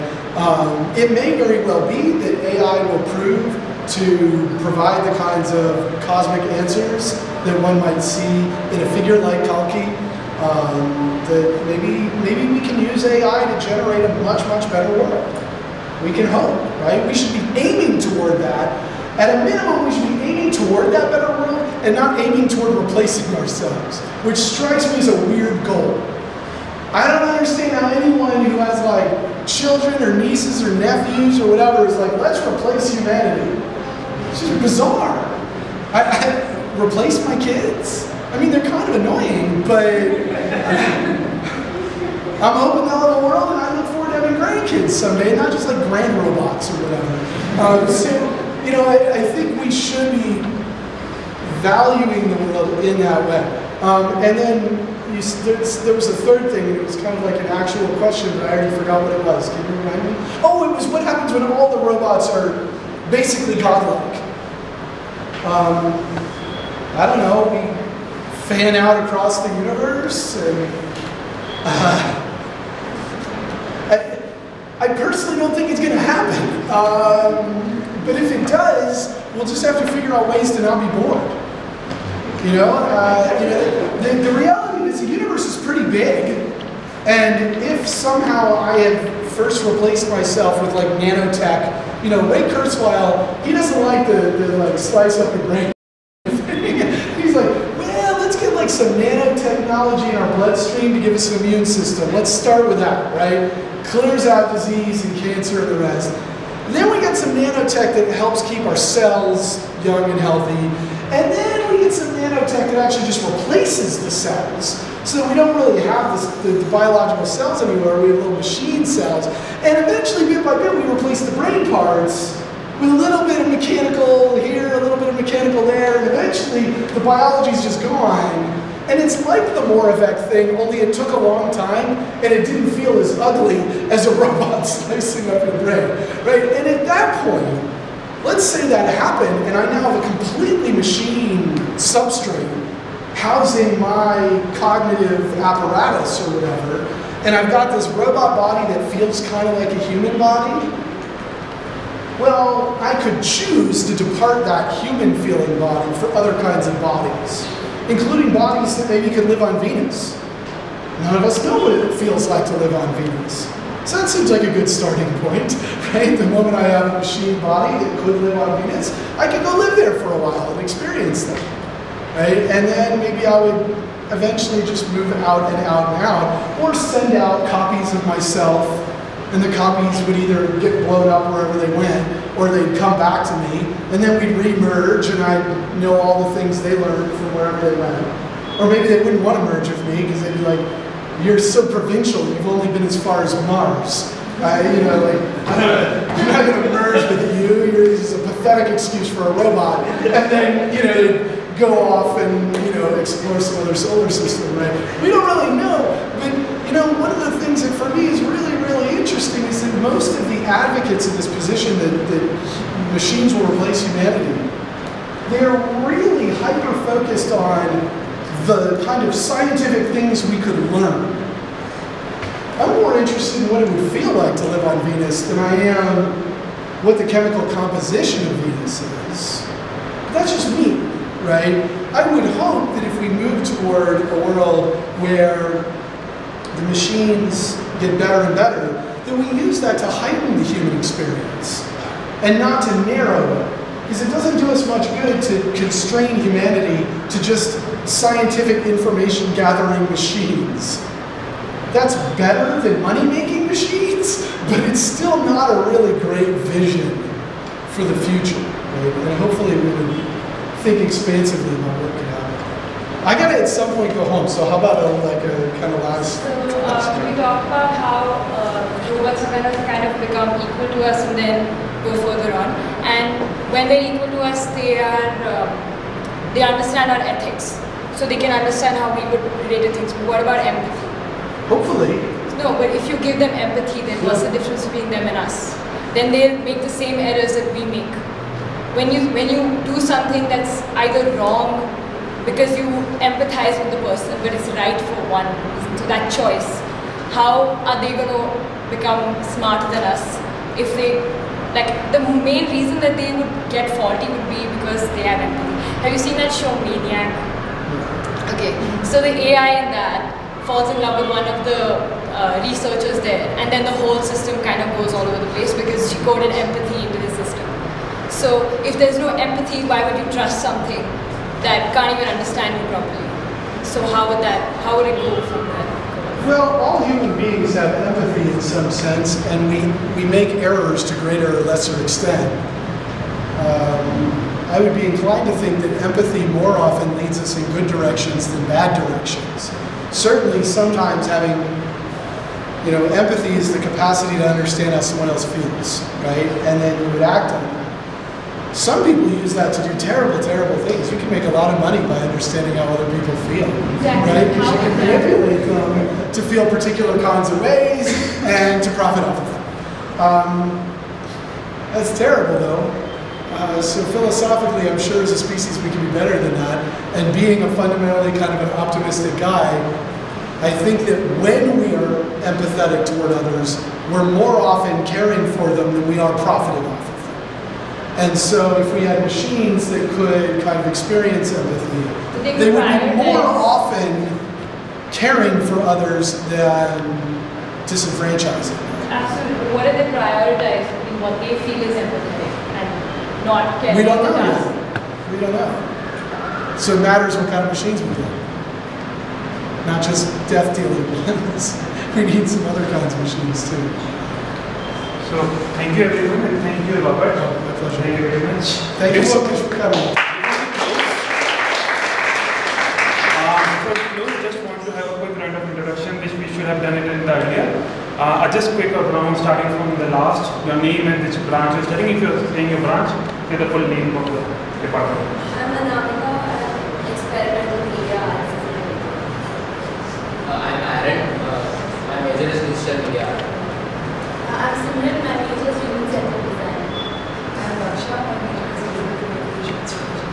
It may very well be that AI will prove to provide the kinds of cosmic answers that one might see in a figure like Kalki. That maybe we can use AI to generate a much, much better world. We can hope, right? We should be aiming toward that. At a minimum, we should be aiming toward that better world and not aiming toward replacing ourselves, which strikes me as a weird goal. I don't understand how anyone who has like children or nieces or nephews or whatever is like, let's replace humanity. It's just bizarre. I replace my kids? I mean, they're kind of annoying, but I'm hoping they'll have a world, and I look forward to having grandkids someday, not just like grand robots or whatever. I think we should be valuing the world in that way. And then there was a third thing, and it was kind of like an actual question, but I already forgot what it was. Can you remind me? Oh, it was what happens when all the robots are basically godlike. I don't know, we fan out across the universe, and I personally don't think it's going to happen. But if it does, we'll just have to figure out ways to not be bored. The reality is the universe is pretty big, and if somehow I have first replaced myself with like nanotech, Ray Kurzweil, he doesn't like the like slice up your brain. He's like, well, let's get like some nanotechnology in our bloodstream to give us an immune system. Let's start with that, right? Clears out disease and cancer and the rest. Then we get some nanotech that helps keep our cells young and healthy. And then we get some nanotech that actually just replaces the cells, so that we don't really have the biological cells anymore. We have little machine cells. And eventually, bit by bit, we replace the brain parts with a little bit of mechanical here, a little bit of mechanical there, and eventually the biology's just gone. And it's like the Moravec thing, only it took a long time, and it didn't feel as ugly as a robot slicing up your brain, right? And at that point, let's say that happened, and I now have a completely machine substrate housing my cognitive apparatus or whatever, and I've got this robot body that feels kind of like a human body. Well, I could choose to depart that human-feeling body for other kinds of bodies, including bodies that maybe could live on Venus. None of us know what it feels like to live on Venus. So that seems like a good starting point, right? The moment I have a machine body that could live on Venus, I could go live there for a while and experience that, right? And then maybe I would eventually just move out and out and out, or send out copies of myself And the copies would either get blown up wherever they went, or they'd come back to me, and then we'd re-merge, and I'd know all the things they learned from wherever they went. Or maybe they wouldn't want to merge with me, because they'd be like, you're so provincial, you've only been as far as Mars. You know, like, I'm not going to merge with you, you're just a pathetic excuse for a robot. And then, you know, they'd go off and, you know, explore some other solar system, right? We don't really know, but, you know, one of the things that for me is really, really interesting is that most of the advocates in this position that machines will replace humanity, they're really hyper-focused on the kind of scientific things we could learn. I'm more interested in what it would feel like to live on Venus than I am what the chemical composition of Venus is. But that's just me, right? I would hope that if we move toward a world where the machines get better and better, that we use that to heighten the human experience and not to narrow it. Because it doesn't do us much good to constrain humanity to just scientific information gathering machines. That's better than money-making machines, but it's still not a really great vision for the future, right? And hopefully we would think expansively about what could happen. I gotta at some point go home, so how about a kind of last... So we talked about how robots are going to kind of become equal to us and then go further on. And when they're equal to us, they understand our ethics. So they can understand how we would relate to things. But what about empathy? Hopefully. No, but if you give them empathy, then what's the difference between them and us? Then they'll make the same errors that we make. When you do something that's either wrong because you empathize with the person, but it's right for one, so that choice, how are they going to become smarter than us? If they, like, the main reason that they would get faulty would be because they have empathy. Have you seen that show, Maniac? Okay, so the AI in that falls in love with one of the researchers there, and then the whole system kind of goes all over the place because she coded empathy into the system. So if there's no empathy, why would you trust something that can't even understand you properly? So how would it go from there? Well, all human beings have empathy in some sense, and we make errors to greater or lesser extent. I would be inclined to think that empathy more often leads us in good directions than bad directions. Certainly, sometimes having, you know, empathy is the capacity to understand how someone else feels, right? And then you would act on that. Some people use that to do terrible, terrible things. You can make a lot of money by understanding how other people feel, right? Because you can manipulate them to feel particular kinds of ways and to profit off of them. That's terrible, though. So philosophically, I'm sure as a species we can be better than that. And being a fundamentally kind of an optimistic guy, I think that when we are empathetic toward others, we're more often caring for them than we are profiting off of them. And so if we had machines that could kind of experience empathy, they would be more often caring for others than disenfranchising. Absolutely. What if they prioritize between what they feel is empathetic and not caring? We don't know yet. We don't know. So it matters what kind of machines we get. Not just death-dealing ones. We need some other kinds of machines too. So, thank you everyone, and thank you Robert. Oh, my pleasure. Thank you very much. Thank you so much for coming. Before we close, just want to have a quick round of introduction, which we should have done it in the earlier. Just quick round starting from the last, your name and which branch you're studying. If you're saying your branch, say the full name of the department. I'm Anamika, I'm experimental media arts. I'm Aaron, my major is digital media art. I'm Simran, my major is human centered design. I'm Varsha, my major is visual communication strategy.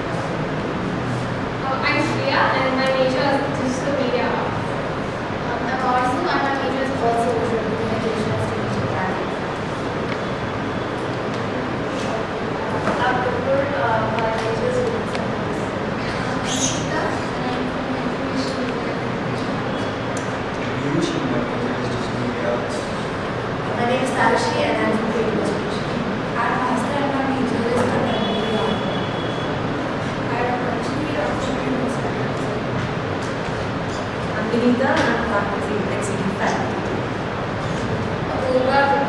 I'm Shreya, and my major is digital media art. I'm Arzu, and my major is also visual communication strategy planning. I'm Kapoor, my major is human centered design. I'm Sita, and I'm from information media. My name is Tarashi and I'm from creative education. I'm Master and my major is contemporary art. I'm actually from I'm Vinita and I'm practicing XCD faculty. Apurva from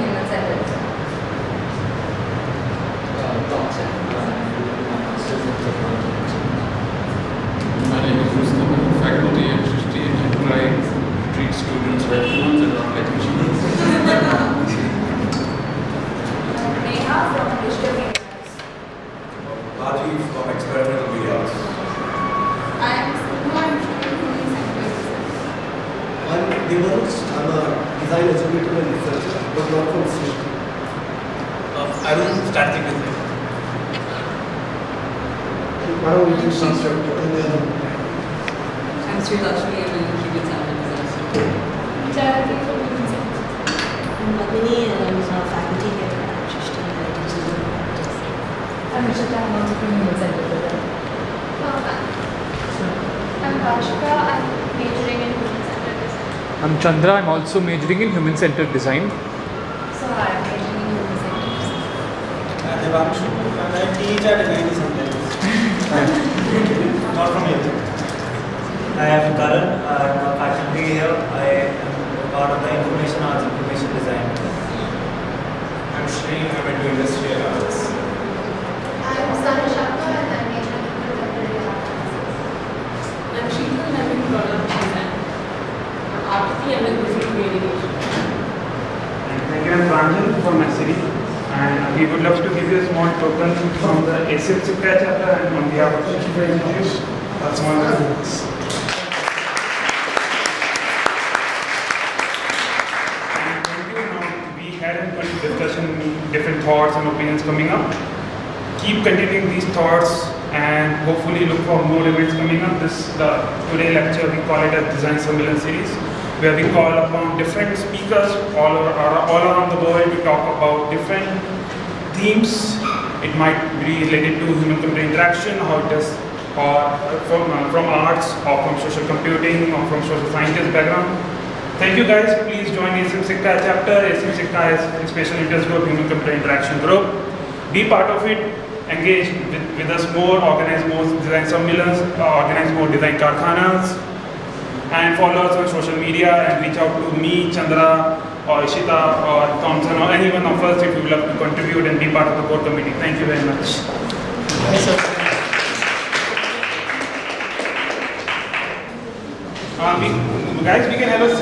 Srishti. Arun, strategic design. Why don't we do some structure and then I'm Srishti, I'm in Design Sammelan. Charity for human science. I'm Padmini and I'm faculty here at Srishti and I teach design practice. I'm Nishita, I'm also from Human Center Design. I'm Kashika, I'm majoring in human centered design. I'm Chandra, I'm also majoring in human centered design. So hi, I'm majoring in human centered design. I'm Devanshu and I teach at Design Sammelan. Not from here. I am Karan, I'm a faculty here. I am part of the Information Arts Information Design. I'm Shri, I'm into industrial arts. I'm Sana Shaka and I'm majoring in contemporary art. I'm Sheila and I'm in product design. I'm Arti, I'm in visual communication. Thank you, I'm Pranjal from my city. And we would love to give you a small token from the ACM SIGCHI chapter and on behalf of thank you very much. That's one evidence. And thank you. Now we had a discussion, different thoughts and opinions coming up. Keep continuing these thoughts and hopefully look for more events coming up. Today lecture we call it as Design Sammelan series, where we call upon different speakers all around the world to talk about different themes. It might be related to human-computer interaction, how it does, or from arts, or from social computing, or from social scientist background. Thank you guys. Please join ACM SIGCHI chapter. ACM SIGCHI is a special interest group, human-computer interaction group. Be part of it. Engage with us more. Organize more design sammelans. Organize more design karkhanas. And follow us on social media and reach out to me, Chandra, or Ishita, or Thompson, or anyone of us if you would love to contribute and be part of the core committee. Thank you very much. Guys, we can have a